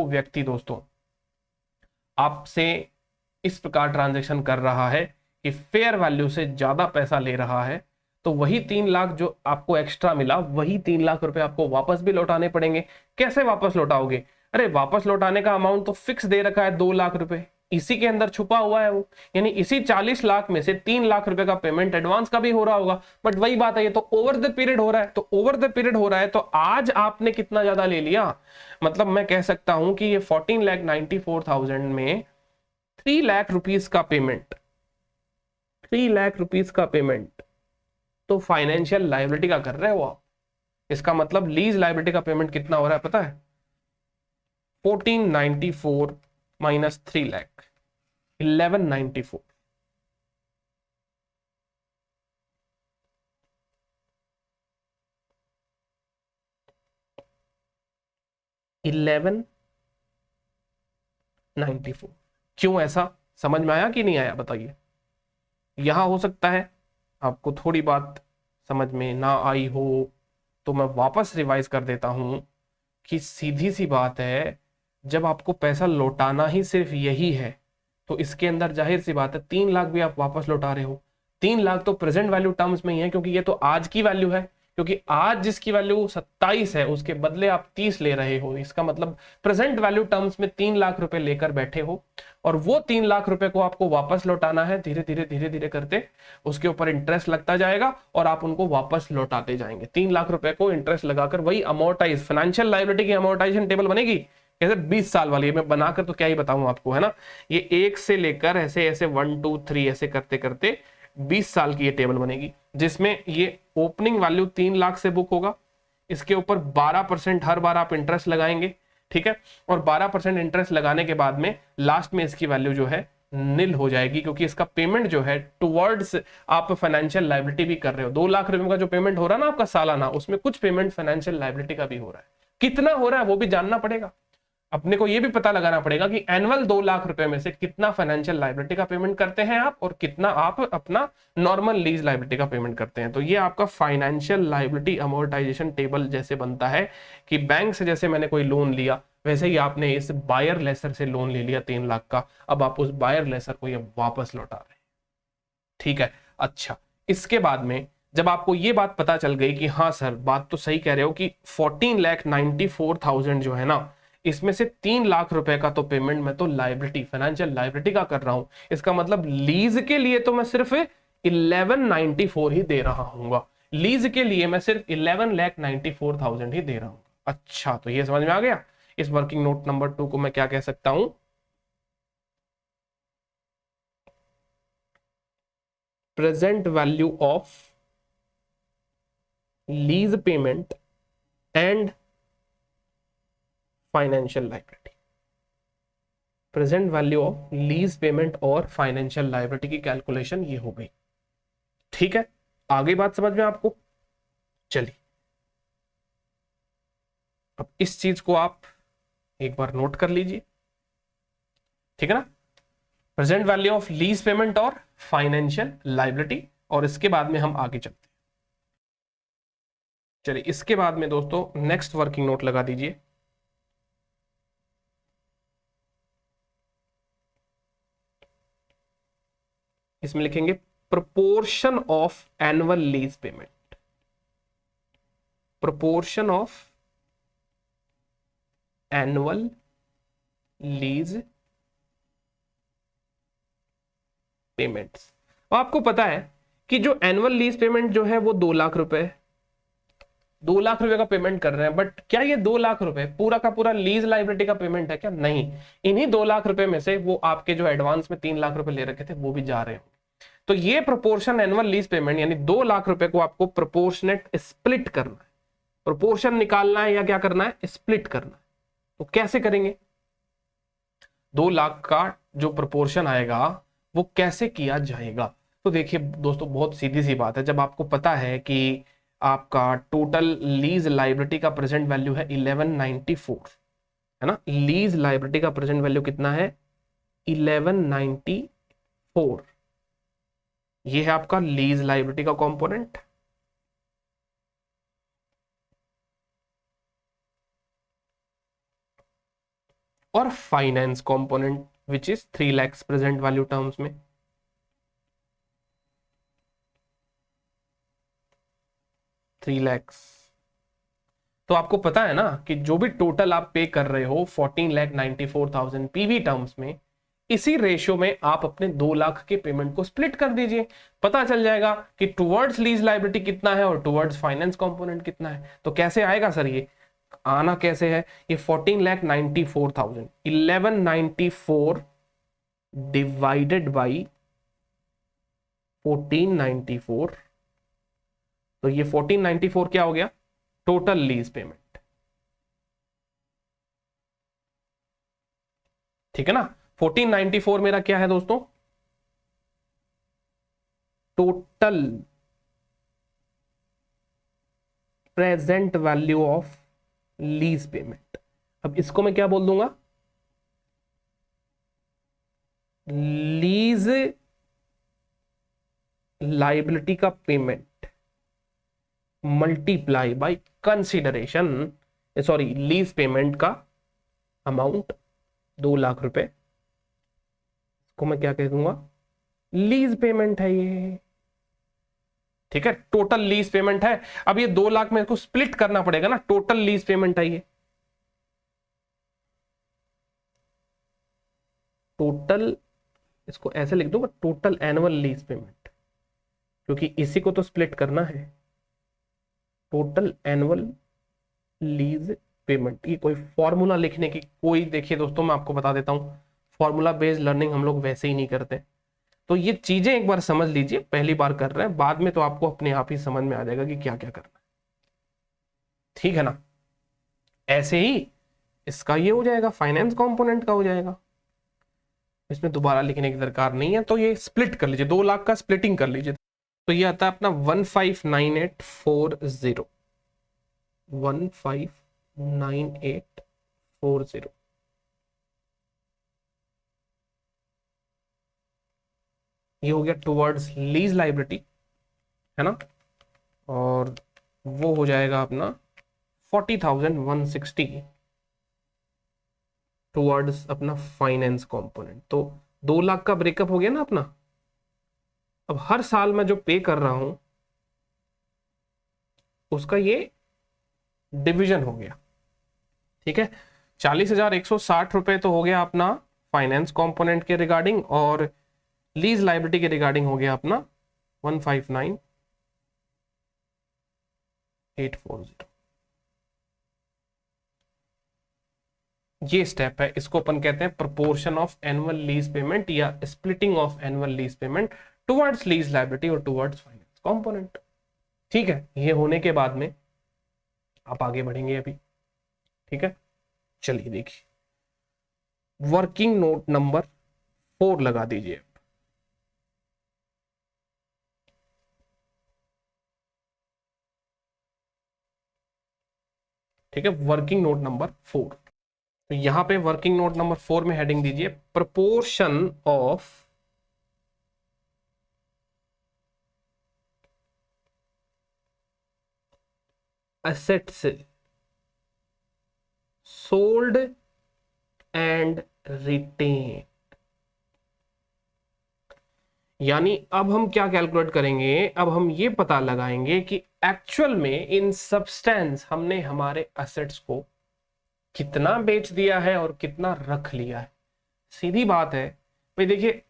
व्यक्ति दोस्तों आपसे इस प्रकार ट्रांजैक्शन कर रहा है कि फेयर वैल्यू से ज्यादा पैसा ले रहा है, तो वही 3 लाख जो आपको एक्स्ट्रा मिला, वही 3 लाख रुपए आपको वापस भी लौटाने पड़ेंगे। कैसे वापस लौटाओगे? अरे वापस लौटाने का अमाउंट तो फिक्स दे रखा है 2 लाख रुपए, इसी के अंदर छुपा हुआ है वो, यानी इसी 40 लाख में से 3 लाख रुपए का पेमेंट एडवांस का भी हो रहा होगा। बट वही बात है, ये तो ओवर द पीरियड हो रहा है, तो ओवर द पीरियड हो रहा है, तो आज आपने कितना ज्यादा ले लिया, मतलब मैं कह सकता हूं कि ये 14,94,000 में 3 लाख रुपीस का पेमेंट, 3 लाख रुपीस का पेमेंट तो फाइनेंशियल लायबिलिटी का कर रहे हो आप। इसका मतलब लीज लायबिलिटी का पेमेंट कितना हो रहा है पता है? 1494 माइनस 3 लाख, 1194। क्यों ऐसा, समझ में आया कि नहीं आया बताइए? यहां हो सकता है आपको थोड़ी बात समझ में ना आई हो, तो मैं वापस रिवाइज कर देता हूं कि सीधी सी बात है, जब आपको पैसा लौटाना ही सिर्फ यही है, तो इसके अंदर जाहिर सी बात है 3 लाख भी आप वापस लौटा रहे हो। 3 लाख तो प्रेजेंट वैल्यू टर्म्स में ही है, क्योंकि ये तो आज की वैल्यू है, क्योंकि आज जिसकी वैल्यू 27 है उसके बदले आप 30 ले रहे हो। इसका मतलब प्रेजेंट वैल्यू टर्म्स में 3 लाख रुपए लेकर बैठे हो, और वो 3 लाख रुपए को आपको वापस लौटाना है। धीरे धीरे करते उसके ऊपर इंटरेस्ट लगता जाएगा और आप उनको वापस लौटाते जाएंगे। 3 लाख रुपए को इंटरेस्ट लगाकर वही अमोर्टाइज, फाइनेंशियल लायबिलिटी की अमोर्टाइजेशन टेबल बनेगी कैसे, 20 साल वाली। मैं बनाकर तो क्या ही बताऊं आपको, है ना। ये 1 से लेकर ऐसे ऐसे 1 2 3 ऐसे करते करते 20 साल की ये टेबल बनेगी, जिसमें ये ओपनिंग वैल्यू 3 लाख से बुक होगा, इसके ऊपर 12% हर बार आप इंटरेस्ट लगाएंगे, ठीक है, और 12% इंटरेस्ट लगाने के बाद में लास्ट में इसकी वैल्यू जो है निल हो जाएगी, क्योंकि इसका पेमेंट जो है टुवर्ड्स आप फाइनेंशियल लायबिलिटी भी कर रहे हो। 2 लाख रुपए का जो पेमेंट हो रहा है ना आपका सालाना, उसमें कुछ पेमेंट फाइनेंशियल लायबिलिटी का भी हो रहा है। कितना हो रहा है वो भी जानना पड़ेगा, अपने को ये भी पता लगाना पड़ेगा कि एनुअल 2 लाख रुपए में से कितना फाइनेंशियल लायबिलिटी का पेमेंट करते हैं आप, और कितना आप अपना नॉर्मल लीज लायबिलिटी का पेमेंट करते हैं। तो ये आपका फाइनेंशियल लायबिलिटी अमोर्टाइजेशन टेबल जैसे बनता है कि बैंक से जैसे मैंने कोई लोन लिया, वैसे ही आपने इस बायर लेसर से लोन ले लिया 3 लाख का, अब आप उस बायर लेसर को ये वापस लौटा रहे हैं, ठीक है। अच्छा, इसके बाद में जब आपको ये बात पता चल गई कि हाँ सर बात तो सही कह रहे हो कि 14,94,000 जो है ना, इसमें से 3 लाख रुपए का तो पेमेंट मैं तो लायबिलिटी फाइनेंशियल लायबिलिटी का कर रहा हूं, इसका मतलब लीज के लिए तो मैं सिर्फ 1194 ही दे रहा हूँ, लीज के लिए मैं सिर्फ 11,94,000 ही दे रहा हूँ। अच्छा, तो ये समझ में आ गया। इस वर्किंग नोट नंबर 2 को मैं क्या कह सकता हूं, present value of lease payment and financial liability. Present value of lease payment और फाइनेंशियल लायबिलिटी की कैलकुलेशन ये हो गई, ठीक है। आगे बात समझ में आपको। चलिए अब इस चीज को आप एक बार नोट कर लीजिए, ठीक है ना, present value of lease payment और फाइनेंशियल लायबिलिटी, और इसके बाद में हम आगे चलते हैं। चलिए इसके बाद में दोस्तों नेक्स्ट वर्किंग नोट लगा दीजिए। इसमें लिखेंगे proportion of annual lease payment, proportion of annual lease payments. आपको पता है कि जो एनुअल लीज पेमेंट जो है वो 2 लाख रुपए, 2 लाख रुपए का पेमेंट कर रहे हैं, बट क्या ये 2 लाख रुपए पूरा का पूरा लीज लायबिलिटी का पेमेंट है क्या? नहीं, इन्हीं 2 लाख रुपए में से वो आपके जो एडवांस में 3 लाख रुपए ले रखे थे वो भी जा रहे हैं। तो ये प्रोपोर्शन एनुअल लीज पेमेंट यानी 2 लाख रुपए को आपको प्रोपोर्शनेट स्प्लिट करना है, प्रोपोर्शन निकालना है या क्या करना है, स्प्लिट करना है। तो कैसे करेंगे? 2 लाख का जो प्रोपोर्शन आएगा वो कैसे किया जाएगा? तो देखिए दोस्तों बहुत सीधी सी बात है, जब आपको पता है कि आपका टोटल लीज लायबिलिटी का प्रेजेंट वैल्यू है 1194, है ना, लीज लायबिलिटी का प्रेजेंट वैल्यू कितना है 1194, ये है आपका लीज लायबिलिटी का कंपोनेंट। और finance component which is 3 lakhs present value terms में। थ्री लैक्स। तो आपको पता है ना कि जो भी टोटल आप पे कर रहे हो 14,94,000 पीवी टर्म्स में, इसी रेशियो में आप अपने 2 लाख के पेमेंट को स्प्लिट कर दीजिए, पता चल जाएगा कि टुवर्ड्स लीज लायबिलिटी कितना है और टुवर्ड्स फाइनेंस कंपोनेंट कितना है। तो कैसे आएगा सर? ये आना कैसे है? ये 14,94,000 1194 डिवाइडेड बाई 1494, तो ये 1494 क्या हो गया? टोटल लीज पेमेंट, ठीक है ना। 1494 मेरा क्या है दोस्तों? Total present value of lease payment. अब इसको मैं क्या बोल दूंगा? लीज लायबिलिटी का payment multiply by consideration, sorry lease payment का अमाउंट 2 लाख रुपए को मैं क्या कह दूंगा? लीज पेमेंट है ये, ठीक है, टोटल लीज पेमेंट है। अब ये 2 लाख में इसको स्प्लिट करना पड़ेगा ना, टोटल लीज पेमेंट है ये, टोटल, इसको ऐसे लिख दूंगा टोटल एनुअल लीज पेमेंट, क्योंकि इसी को तो स्प्लिट करना है। टोटल एनुअल लीज पेमेंट, ये कोई फॉर्मूला लिखने की कोई, देखिए दोस्तों मैं आपको बता देता हूं, फॉर्मूला बेस्ड लर्निंग हम लोग वैसे ही नहीं करते। तो ये चीजें एक बार समझ लीजिए, पहली बार कर रहे हैं, बाद में तो आपको अपने आप ही समझ में आ जाएगा कि क्या क्या करना है। ठीक है ना। ऐसे ही इसका ये हो जाएगा, फाइनेंस कंपोनेंट का हो जाएगा, इसमें दोबारा लिखने की दरकार नहीं है। तो ये स्प्लिट कर लीजिए, 2 लाख का स्प्लिटिंग कर लीजिए। तो ये आता है अपना 159840, 159840। ये हो गया टुवर्ड्स लीज लाइबिलिटी, है ना। और वो हो जाएगा अपना 40,160 टुवर्ड्स अपना फाइनेंस कंपोनेंट। तो 2 लाख का ब्रेकअप हो गया ना अपना। अब हर साल मैं जो पे कर रहा हूं उसका ये डिवीजन हो गया, ठीक है। 40,160 रुपए तो हो गया अपना फाइनेंस कंपोनेंट के रिगार्डिंग, और लीज लाइबिलिटी के रिगार्डिंग हो गया अपना 159840। ये स्टेप है, इसको अपन कहते हैं proportion of annual lease payment या splitting of annual lease payment towards lease liability और टुवर्ड्स फाइनेंस कंपोनेंट। ठीक है, ये होने के बाद में आप आगे बढ़ेंगे अभी, ठीक है। चलिए देखिए, वर्किंग नोट नंबर 4 लगा दीजिए। ठीक है, वर्किंग नोट नंबर 4। तो यहां पे वर्किंग नोट नंबर 4 में हेडिंग दीजिए proportion of assets sold and retained। यानी अब हम क्या कैलकुलेट करेंगे, अब हम ये पता लगाएंगे कि एक्चुअल में इन सब्सटेंस हमने हमारे असेट्स को कितना बेच दिया है और कितना रख लिया है। सीधी बात है भाई, देखिए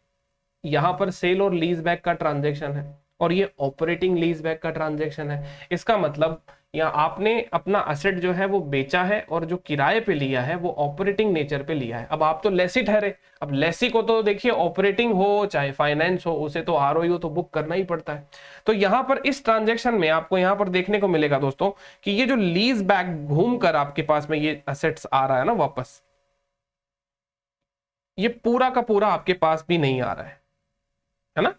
यहां पर सेल और लीज बैक का ट्रांजैक्शन है और ये ऑपरेटिंग लीज बैक का ट्रांजैक्शन है। इसका मतलब यहाँ आपने अपना असेट जो है वो बेचा है और जो किराए पे लिया है वो ऑपरेटिंग नेचर पे लिया है। अब आप तो लेसी ठहरे। अब लेसी को तो देखिए ऑपरेटिंग हो चाहे फाइनेंस हो, उसे तो आरओई हो तो बुक करना ही पड़ता है। तो यहाँ पर इस ट्रांजेक्शन में आपको यहाँ पर देखने को मिलेगा दोस्तों कि ये जो लीज बैक घूम कर आपके पास में ये असेट्स आ रहा है ना वापस, ये पूरा का पूरा आपके पास भी नहीं आ रहा है ना।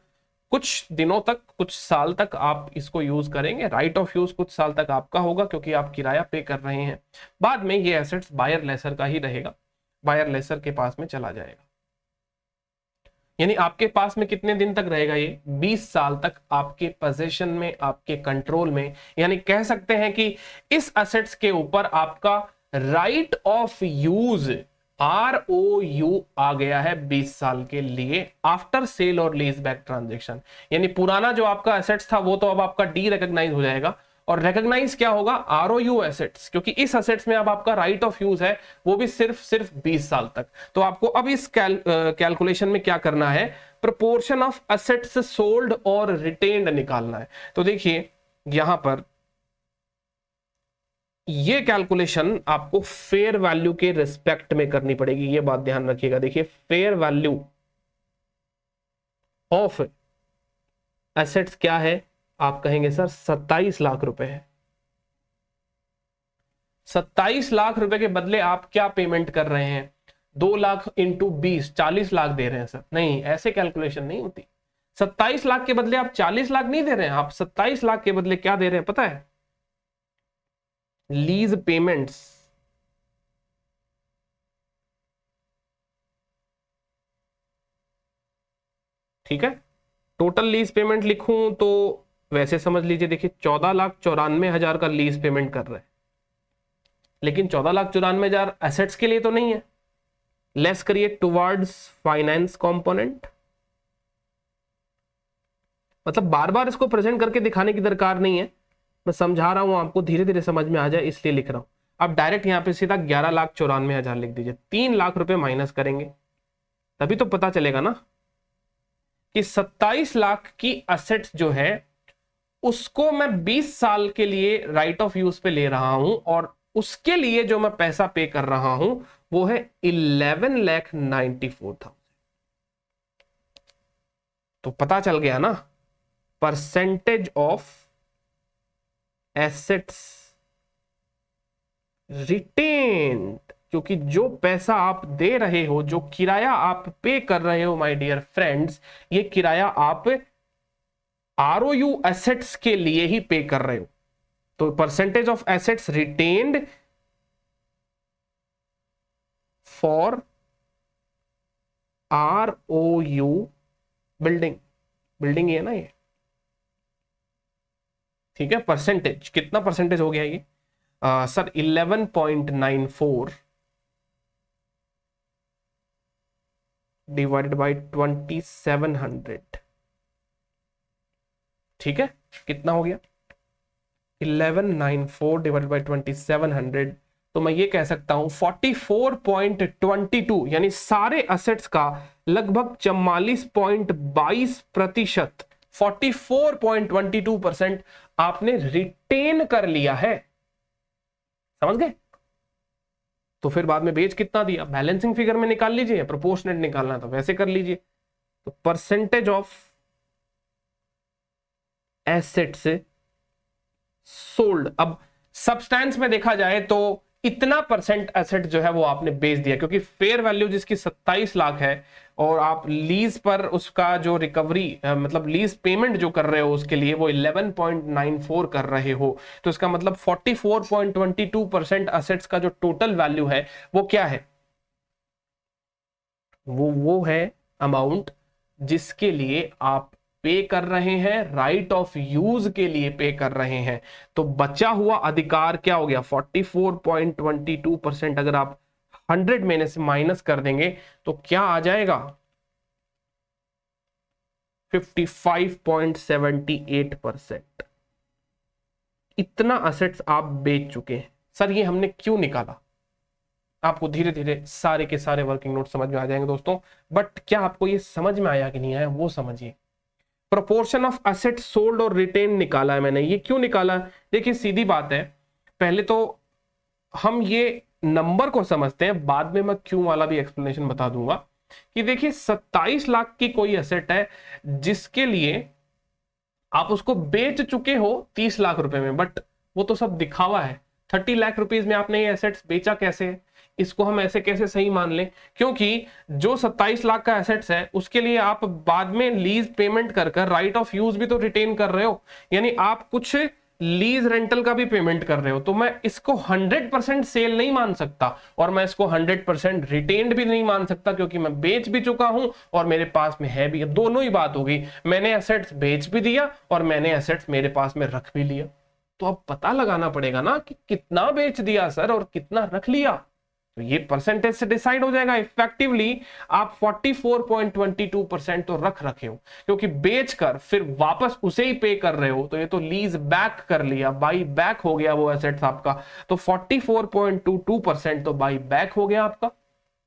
कुछ दिनों तक, कुछ साल तक आप इसको यूज करेंगे, राइट ऑफ यूज कुछ साल तक आपका होगा क्योंकि आप किराया पे कर रहे हैं। बाद में ये एसेट्स बायर लेसर का ही रहेगा, बायर लेसर के पास में चला जाएगा। यानी आपके पास में कितने दिन तक रहेगा ये? 20 साल तक आपके पोजीशन में, आपके कंट्रोल में। यानी कह सकते हैं कि इस असेट्स के ऊपर आपका राइट ऑफ यूज ROU आ गया है 20 साल के लिए आफ्टर सेल और लीज बैक ट्रांजेक्शन। यानी पुराना जो आपका एसेट्स था वो तो अब आपका डी रिकॉग्नाइज हो जाएगा और रिकॉग्नाइज क्या होगा? ROU एसेट्स, क्योंकि इस एसेट्स में अब आपका राइट ऑफ यूज है वो भी सिर्फ 20 साल तक। तो आपको अब इस कैलकुलेशन में क्या करना है? प्रोपोर्शन ऑफ एसेट्स सोल्ड और रिटेन्ड निकालना है। तो देखिए यहां पर ये कैलकुलेशन आपको फेयर वैल्यू के रिस्पेक्ट में करनी पड़ेगी, ये बात ध्यान रखिएगा। देखिए फेयर वैल्यू ऑफ एसेट्स क्या है? आप कहेंगे सर 27 लाख रुपए है। 27 लाख रुपए के बदले आप क्या पेमेंट कर रहे हैं? 2 लाख इंटू 20, 40 लाख दे रहे हैं सर। नहीं, ऐसे कैलकुलेशन नहीं होती। 27 लाख के बदले आप 40 लाख नहीं दे रहे हैं, आप 27 लाख के बदले क्या दे रहे हैं पता है? Lease payments. ठीक है, टोटल लीज पेमेंट लिखूं तो वैसे समझ लीजिए, देखिए 14,94,000 का लीज पेमेंट कर रहे हैं, लेकिन 14,94,000 एसेट्स के लिए तो नहीं है। लेस करिए टुवर्ड्स फाइनेंस कंपोनेंट। मतलब बार बार इसको प्रेजेंट करके दिखाने की दरकार नहीं है, मैं समझा रहा हूं आपको, धीरे धीरे समझ में आ जाए इसलिए लिख रहा हूं। आप डायरेक्ट यहां पे सीधा 11,94,000 लिख दीजिए। 3 लाख रुपए माइनस करेंगे तभी तो पता चलेगा ना कि 27 लाख की असेट्स जो है उसको मैं 20 साल के लिए राइट ऑफ यूज पे ले रहा हूं और उसके लिए जो मैं पैसा पे कर रहा हूं वो है 11,94,000। तो पता चल गया ना, परसेंटेज ऑफ एसेट्स रिटेन्ड, क्योंकि जो पैसा आप दे रहे हो, जो किराया आप पे कर रहे हो माय डियर फ्रेंड्स, ये किराया आप आरओयू एसेट्स के लिए ही पे कर रहे हो। तो percentage of assets retained for ROU building, building ये है ना ये, ठीक है। परसेंटेज कितना परसेंटेज हो गया ये सर 11.94 डिवाइडेड बाई 2700, ठीक है, कितना हो गया 1194 डिवाइडेड बाई 2700। तो मैं ये कह सकता हूं 44.22 यानी सारे असेट्स का लगभग 44.22%, 44.22% आपने रिटेन कर लिया है, समझ गए। तो फिर बाद में बेच कितना दिया, बैलेंसिंग फिगर में निकाल लीजिए, प्रोपोर्शनेट निकालना तो वैसे कर लीजिए। तो परसेंटेज ऑफ एसेट्स सोल्ड, अब सब्सटेंस में देखा जाए तो इतना परसेंट एसेट जो है वो आपने बेच दिया, क्योंकि फेयर वैल्यू जिसकी 27 लाख है और आप लीज पर उसका जो रिकवरी मतलब लीज पेमेंट जो कर रहे हो उसके लिए वो 11.94 कर रहे हो, तो इसका मतलब 44.22% एसेट्स का जो टोटल वैल्यू है वो क्या है, वो है अमाउंट जिसके लिए आप पे कर रहे हैं, राइट ऑफ यूज के लिए पे कर रहे हैं। तो बचा हुआ अधिकार क्या हो गया 44.22%, अगर आप 100 में से माइनस कर देंगे तो क्या आ जाएगा 55.78%। इतना असेट्स आप बेच चुके हैं। सर ये हमने क्यों निकाला, आपको धीरे धीरे सारे के सारे वर्किंग नोट समझ में आ जाएंगे दोस्तों, बट क्या आपको ये समझ में आया कि नहीं आया वो समझिए। प्रोपोर्शन ऑफ एसेट सोल्ड और रिटेन निकाला है मैंने, ये क्यों निकाला है, देखिए सीधी बात है, पहले तो हम ये नंबर को समझते हैं, बाद में मैं क्यों वाला भी एक्सप्लेनेशन बता दूंगा। कि देखिए 27 लाख की कोई एसेट है जिसके लिए आप उसको बेच चुके हो 30 लाख रुपए में, बट वो तो सब दिखावा है। 30 लाख रुपीज में आपने ये एसेट्स बेचा कैसे है, इसको हम ऐसे कैसे सही मान लें, क्योंकि जो 27 लाख का एसेट्स है उसके लिए आप बाद में लीज पेमेंट कर कर राइट ऑफ यूज भी तो रिटेन कर रहे हो, यानी आप कुछ लीज रेंटल का भी पेमेंट कर रहे हो। तो मैं इसको 100% सेल नहीं मान सकता और मैं इसको 100% रिटेन्ड भी नहीं मान सकता, क्योंकि मैं बेच भी चुका हूं और मेरे पास में है भी, दोनों ही बात होगी, मैंने एसेट्स बेच भी दिया और मैंने एसेट्स मेरे पास में रख भी लिया। तो अब पता लगाना पड़ेगा ना कि कितना बेच दिया सर और कितना रख लिया, तो ये परसेंटेज से डिसाइड हो जाएगा। इफेक्टिवली आप 44.22% तो रख रखे हो, क्योंकि बेचकर फिर वापस उसे ही पे कर रहे हो, तो ये तो लीज बैक कर लिया, बाई बैक हो गया वो एसेट्स आपका। तो 44.22% तो बाई बैक हो गया आपका,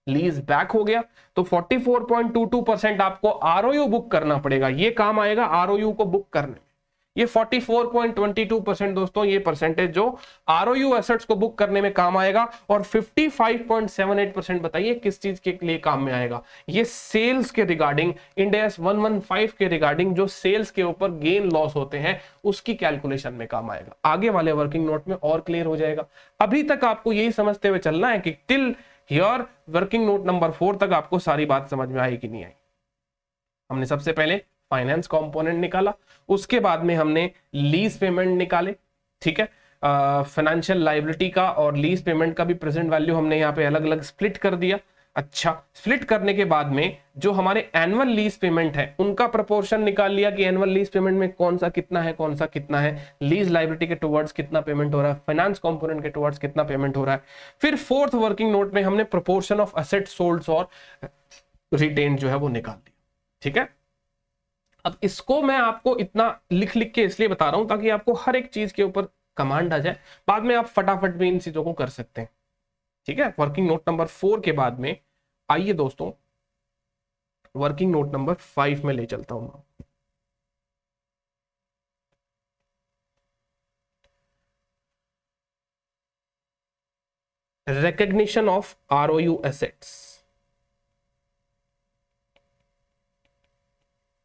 लीज बैक हो गया। तो 44.22% आपको आरओयू बुक करना पड़ेगा, ये काम आएगा आरओयू को बुक करने। ये 44.22% दोस्तों, ये परसेंटेज जो आरओयू एसेट्स को बुक करने में काम आएगा। और 55.78% बताइए किस चीज के लिए काम में आएगा, ये सेल्स के रिगार्डिंग, इंड AS 115 के रिगार्डिंग जो सेल्स के ऊपर गेन लॉस होते हैं उसकी कैलकुलेशन में काम आएगा। आगे वाले वर्किंग नोट में और क्लियर हो जाएगा। अभी तक आपको यही समझते हुए चलना है कि till here working note number 4 तक आपको सारी बात समझ में आई कि नहीं आई। हमने सबसे पहले फाइनेंस कंपोनेंट निकाला, उसके बाद में हमने लीज पेमेंट निकाले, ठीक है। फाइनेंशियल लायबिलिटी का और लीज पेमेंट का भी प्रेजेंट वैल्यू हमने यहाँ पे अलग अलग स्प्लिट कर दिया। अच्छा, स्प्लिट करने के बाद में जो हमारे एनुअल लीज पेमेंट है उनका प्रोपोर्शन निकाल लिया कि एनुअल लीज पेमेंट में कौन सा कितना है, कौन सा कितना है, लीज लायबिलिटी के टुवर्ड्स कितना पेमेंट हो रहा है, फाइनेंस कंपोनेंट के टुवर्ड्स कितना पेमेंट हो रहा है। फिर फोर्थ वर्किंग नोट में हमने प्रोपोर्शन ऑफ एसेट सोल्ड और रिटेन जो है वो निकाल दिया, ठीक है। अब इसको मैं आपको इतना लिख लिख के इसलिए बता रहा हूं ताकि आपको हर एक चीज के ऊपर कमांड आ जाए, बाद में आप फटाफट भी इन चीजों को कर सकते हैं, ठीक है। वर्किंग नोट नंबर 4 के बाद में आइए दोस्तों वर्किंग नोट नंबर 5 में ले चलता हूं। Recognition of ROU assets,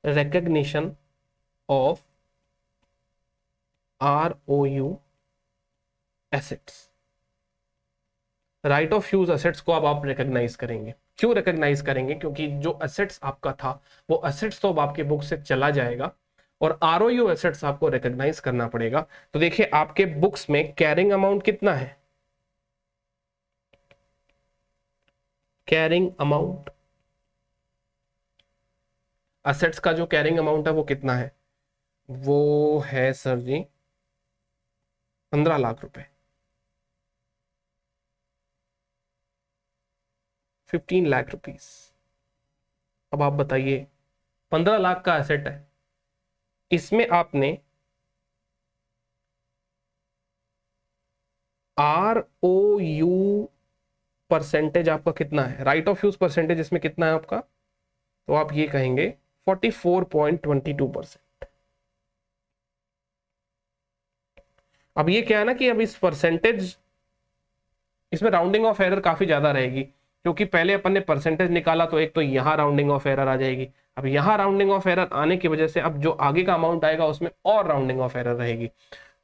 recognition of ROU assets। Right of use assets को अब आप रिकॉग्नाइज करेंगे। क्यों रिकॉग्नाइज करेंगे? क्योंकि जो असेट्स आपका था वो असेट्स तो अब आपके बुक से चला जाएगा और आरओयू असेट्स आपको रिकॉग्नाइज करना पड़ेगा। तो देखिए आपके बुक्स में कैरिंग अमाउंट कितना है, कैरिंग अमाउंट, असेट्स का जो कैरिंग अमाउंट है वो कितना है, वो है सर जी 15 लाख रुपए, 15 लाख रुपीस। अब आप बताइए 15 लाख का एसेट है, इसमें आपने आर ओ यू परसेंटेज आपका कितना है, राइट ऑफ यूज परसेंटेज इसमें कितना है आपका, तो आप ये कहेंगे 44.22%। अब ये क्या है ना कि अब इस परसेंटेज, इसमें राउंडिंग ऑफ एरर काफी ज्यादा रहेगी, क्योंकि पहले अपन ने परसेंटेज निकाला तो एक तो यहां राउंडिंग ऑफ एरर आ जाएगी, अब यहां राउंडिंग ऑफ एरर आने की वजह से अब जो आगे का अमाउंट आएगा उसमें और राउंडिंग ऑफ एरर रहेगी।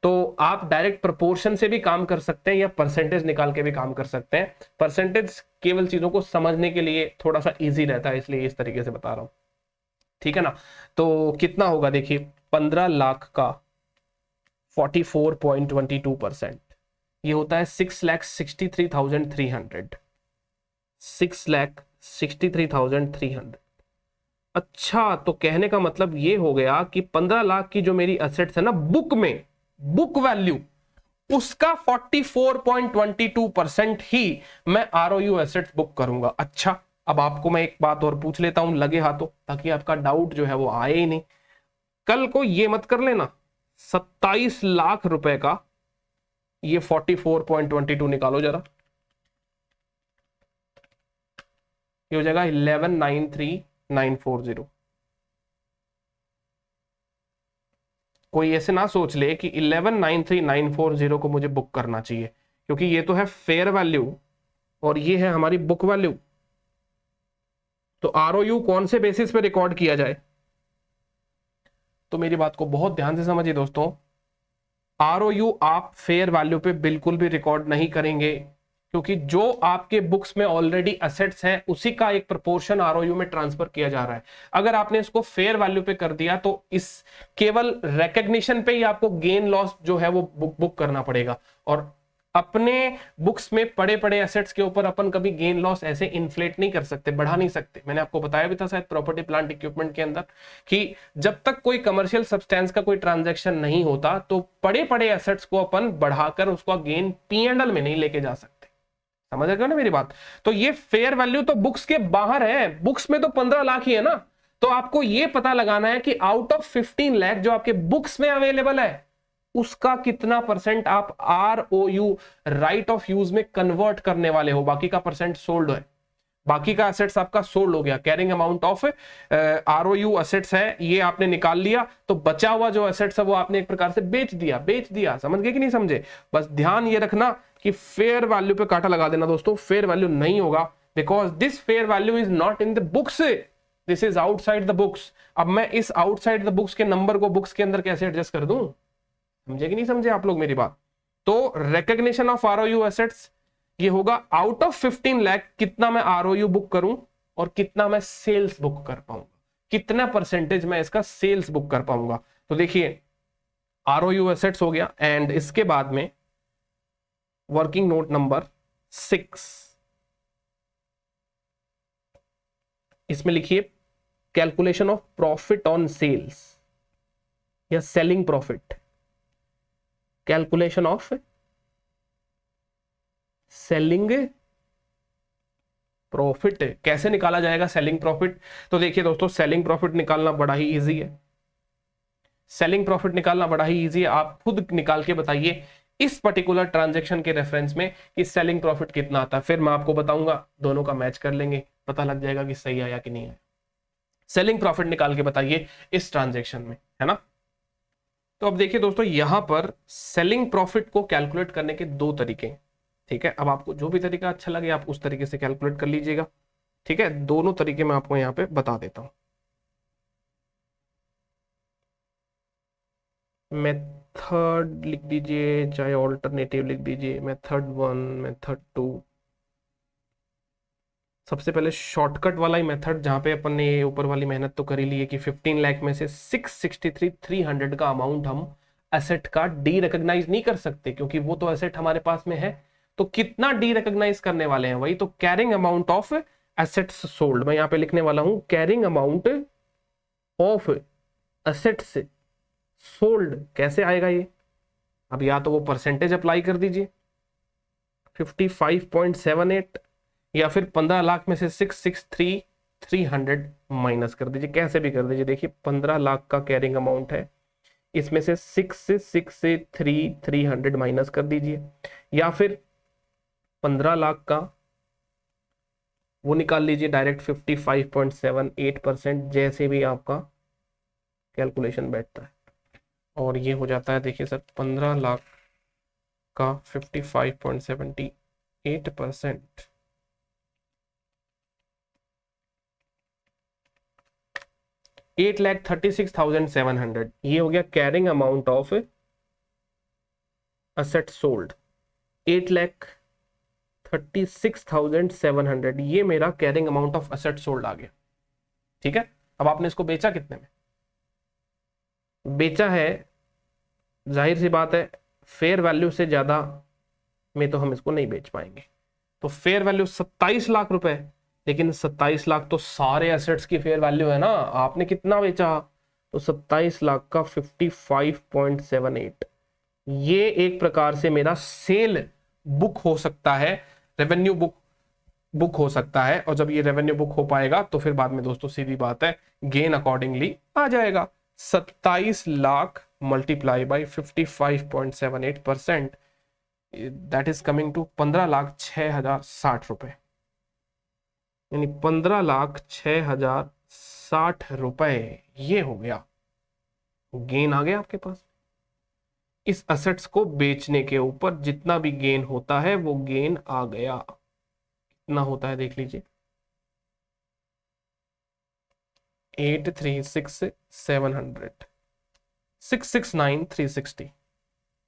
तो आप डायरेक्ट प्रोपोर्शन से भी काम कर सकते हैं या परसेंटेज निकाल के भी काम कर सकते हैं। परसेंटेज केवल चीजों को समझने के लिए थोड़ा सा इजी रहता है, इसलिए इस तरीके से बता रहा हूं, ठीक है ना। तो कितना होगा देखिए, 15 लाख का 44.22% ये होता है 6,63,300, 6,63,300। अच्छा, तो कहने का मतलब ये हो गया कि 15 लाख की जो मेरी असेट्स है ना बुक में, बुक वैल्यू, उसका 44.22% ही मैं आरओयू एसेट्स बुक करूंगा। अच्छा, अब आपको मैं एक बात और पूछ लेता हूं लगे हाथों, ताकि आपका डाउट जो है वो आए ही नहीं। कल को ये मत कर लेना 27 लाख रुपए का ये 44.22 निकालो जरा, ये हो जाएगा 11,93,940। कोई ऐसे ना सोच ले कि 11,93,940 को मुझे बुक करना चाहिए, क्योंकि ये तो है फेयर वैल्यू और ये है हमारी बुक वैल्यू। तो आरओयू कौन से बेसिस पे रिकॉर्ड किया जाए, तो मेरी बात को बहुत ध्यान से समझिए दोस्तों, आरओयू आप फेयर वैल्यू पे बिल्कुल भी रिकॉर्ड नहीं करेंगे, क्योंकि जो आपके बुक्स में ऑलरेडी असेट्स हैं उसी का एक प्रोपोर्शन आरओयू में ट्रांसफर किया जा रहा है। अगर आपने इसको फेयर वैल्यू पे कर दिया तो इस केवल रिकॉग्निशन पे ही आपको गेन लॉस जो है वो बुक करना पड़ेगा। और अपने बुक्स में पड़े पड़े एसेट्स के ऊपर अपन कभी गेन लॉस ऐसे इन्फ्लेट नहीं कर सकते, बढ़ा नहीं सकते। मैंने आपको बताया भी था शायद प्रॉपर्टी प्लांट इक्विपमेंट के अंदर कि जब तक कोई कमर्शियल सब्सटेंस का कोई ट्रांजैक्शन नहीं होता तो पड़े पड़े एसेट्स को अपन बढ़ाकर उसका गेन P&L में नहीं लेके जा सकते। समझ गए ना मेरी बात। तो ये फेयर वैल्यू तो बुक्स के बाहर है, बुक्स में तो 15 लाख ही है ना। तो आपको ये पता लगाना है कि आउट ऑफ 15 लाख जो आपके बुक्स में अवेलेबल है उसका कितना परसेंट आप आरओयू, राइट ऑफ यूज में कन्वर्ट करने वाले हो, बाकी का परसेंट सोल्ड है, बाकी का असेट्स आपका सोल्ड हो गया। कैरिंग अमाउंट ऑफ आरओयू असेट्स है ये आपने निकाल लिया, तो बचा हुआ जो असेट्स है वो आपने एक प्रकार से बेच दिया। समझ गए कि नहीं समझे? बस ध्यान ये रखना कि फेयर वैल्यू पे कांटा लगा देना दोस्तों, फेयर वैल्यू नहीं होगा, because this fair value is not in the books, this is outside the books. अब मैं इस आउटसाइड द बुक्स के नंबर को बुक्स के अंदर कैसे एडजस्ट कर दूं? समझे कि नहीं समझे आप लोग मेरी बात? तो रिकॉग्निशन ऑफ आरओयू एसेट्स ये होगा आउट ऑफ 15 लाख कितना मैं आरओयू बुक करूं और कितना मैं सेल्स बुक कर पाऊंगा, कितना परसेंटेज मैं इसका सेल्स बुक कर पाऊंगा। तो देखिए आरओयू एसेट्स हो गया, एंड इसके बाद में वर्किंग नोट नंबर 6, इसमें लिखिए calculation of profit on sales या selling profit, calculation of selling profit. कैसे निकाला जाएगा सेलिंग प्रॉफिट? तो देखिए दोस्तों, सेलिंग प्रॉफिट निकालना बड़ा ही इजी है, सेलिंग प्रॉफिट निकालना बड़ा ही इजी है। आप खुद निकाल के बताइए इस पर्टिकुलर ट्रांजैक्शन के रेफरेंस में कि सेलिंग प्रॉफिट कितना आता है, फिर मैं आपको बताऊंगा, दोनों का मैच कर लेंगे, पता लग जाएगा कि सही आया कि नहीं आया। सेलिंग प्रॉफिट निकाल के बताइए इस ट्रांजैक्शन में, है ना। तो अब देखिए दोस्तों, यहां पर सेलिंग प्रॉफिट को कैलकुलेट करने के दो तरीके, ठीक है। अब आपको जो भी तरीका अच्छा लगे आप उस तरीके से कैलकुलेट कर लीजिएगा, ठीक है। दोनों तरीके मैं आपको यहां पे बता देता हूं। मेथड लिख दीजिए, चाहे ऑल्टरनेटिव लिख दीजिए, मेथड 1, मेथड 2, सबसे पहले शॉर्टकट वाला ही मेथड, जहां पे अपन ने ये ऊपर वाली मेहनत तो करी ली है कि 15 लाख में से 663,300 का अमाउंट हम एसेट का डी रिकॉग्नाइज नहीं कर सकते, क्योंकि वो तो एसेट हमारे पास में है। तो कितना डी रिकॉग्नाइज करने वाले हैं, वही तो carrying amount of assets sold. मैं यहाँ पे लिखने वाला हूं carrying amount of assets sold. कैसे आएगा ये? अब या तो वो परसेंटेज अप्लाई कर दीजिए 55.78, या फिर 15 लाख में से 663,300 माइनस कर दीजिए, कैसे भी कर दीजिए। देखिए 15 लाख का कैरिंग अमाउंट है, इसमें से 663,300 माइनस कर दीजिए, या फिर 15 लाख का वो निकाल लीजिए डायरेक्ट 55.78%, जैसे भी आपका कैलकुलेशन बैठता है। और ये हो जाता है, देखिए सर 15 लाख का 55.78%, 8,36,700, ये हो गया carrying amount of asset sold. 8,36,700 ये मेरा carrying amount of asset sold आ गया। ठीक है, अब आपने इसको बेचा कितने में? बेचा है, जाहिर सी बात है फेयर वैल्यू से ज्यादा में तो हम इसको नहीं बेच पाएंगे। तो फेयर वैल्यू 27 लाख रुपए, लेकिन 27 लाख तो सारे एसेट्स की फेयर वैल्यू है ना। आपने कितना बेचा? तो 27 लाख का 55.78, ये एक प्रकार से मेरा सेल बुक हो सकता है, रेवेन्यू बुक हो सकता है। और जब ये रेवेन्यू बुक हो पाएगा तो फिर बाद में दोस्तों सीधी बात है गेन अकॉर्डिंगली आ जाएगा। 27 lakh multiply by 55.78%, that is coming to 15,06,060 रुपए, यानी 15,06,060 रुपए ये हो गया गेन आ गया आपके पास। इस असेट्स को बेचने के ऊपर जितना भी गेन होता है वो गेन आ गया। कितना होता है देख लीजिए, 8,36,700, 669,360,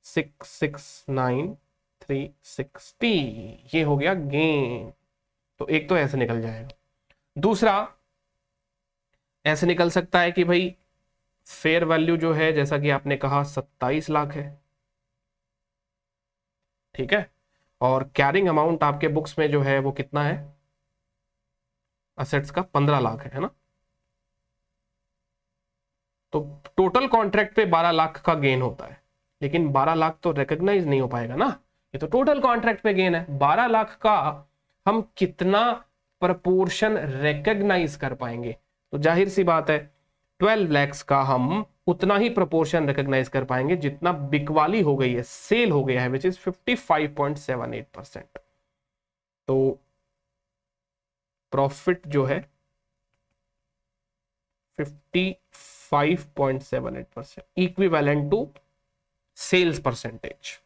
669,360 ये हो गया गेन। तो एक तो ऐसे निकल जाएगा। दूसरा ऐसे निकल सकता है कि भाई फेयर वैल्यू जो है, जैसा कि आपने कहा 27 लाख है, ठीक है, और कैरिंग अमाउंट आपके बुक्स में जो है वो कितना है असेट्स का? 15 लाख है ना। तो टोटल कॉन्ट्रैक्ट पे 12 लाख का गेन होता है, लेकिन 12 लाख तो रिकॉग्नाइज नहीं हो पाएगा ना, ये तो टोटल कॉन्ट्रैक्ट पे गेन है। 12 लाख का हम कितना प्रपोर्शन रिकॉग्नाइज कर पाएंगे? तो जाहिर सी बात है 12 लैक्स का हम उतना ही प्रपोर्शन रिकॉग्नाइज कर पाएंगे जितना बिकवाली हो गई है, सेल हो गया है, विच इज 55.78%। तो प्रॉफिट जो है 55.78%, equivalent to sales percentage.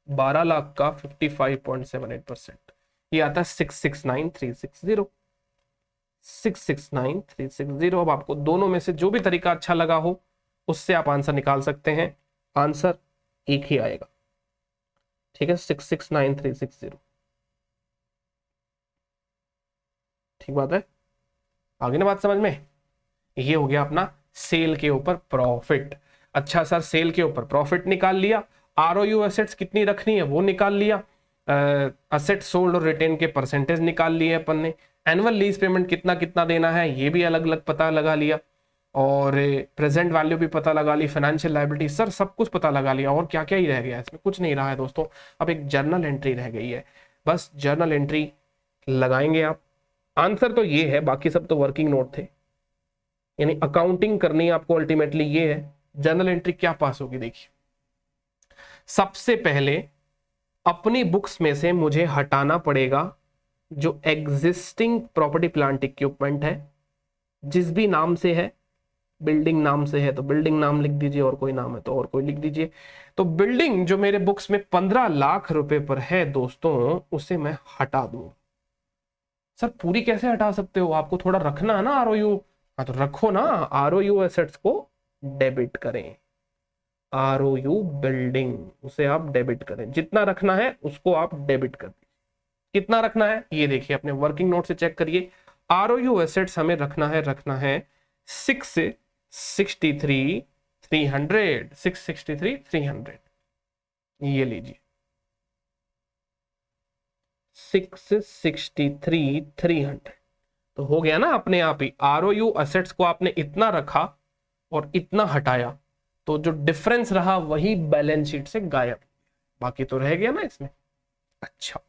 12 lakh का 55.78%, ये आता है 669,360, 669,360। अब आपको दोनों में से जो भी तरीका अच्छा लगा हो उससे आप आंसर निकाल सकते हैं, आंसर एक ही आएगा। ठीक है, 669,360, ठीक बात है, आगे ना बात समझ में। ये हो गया अपना सेल के ऊपर प्रॉफिट। अच्छा सर, सेल के ऊपर प्रॉफिट निकाल लिया, आरओयू एसेट्स कितनी रखनी है वो निकाल लिया, असेट सोल्ड और रिटेन के परसेंटेज निकाल लिए अपन ने, एनुअल लीज पेमेंट कितना कितना देना है ये भी अलग अलग पता लगा लिया, और प्रेजेंट वैल्यू भी पता लगा ली, फाइनेंशियल लायबिलिटी सर सब कुछ पता लगा लिया। और क्या क्या ही रह गया इसमें? कुछ नहीं रहा है दोस्तों, अब एक जर्नल एंट्री रह गई है, बस जर्नल एंट्री लगाएंगे आप। आंसर तो ये है, बाकी सब तो वर्किंग नोट थे, यानी अकाउंटिंग करनी आपको अल्टीमेटली ये है। जर्नल एंट्री क्या पास होगी? देखिए सबसे पहले अपनी बुक्स में से मुझे हटाना पड़ेगा जो एग्जिस्टिंग प्रॉपर्टी प्लांट इक्विपमेंट है, जिस भी नाम से है, बिल्डिंग नाम से है तो बिल्डिंग नाम लिख दीजिए, और कोई नाम है तो और कोई लिख दीजिए। तो बिल्डिंग जो मेरे बुक्स में 15 लाख रुपए पर है दोस्तों, उसे मैं हटा दूं। सर पूरी कैसे हटा सकते हो? आपको थोड़ा रखना है ना आरओयू, हाँ तो रखो ना, आरओयू एसेट्स को डेबिट करें, आरओयू बिल्डिंग उसे आप डेबिट करें, जितना रखना है उसको आप डेबिट कर दीजिए। कितना रखना है ये देखिए अपने वर्किंग नोट से चेक करिए। ROU एसेट्स हमें रखना है 663,300 ये लीजिए 663,300 तो हो गया ना अपने आप ही। ROU एसेट्स को आपने इतना रखा और इतना हटाया तो जो डिफरेंस रहा वही बैलेंस शीट से गायब, बाकी तो रह गया ना इसमें। अच्छा,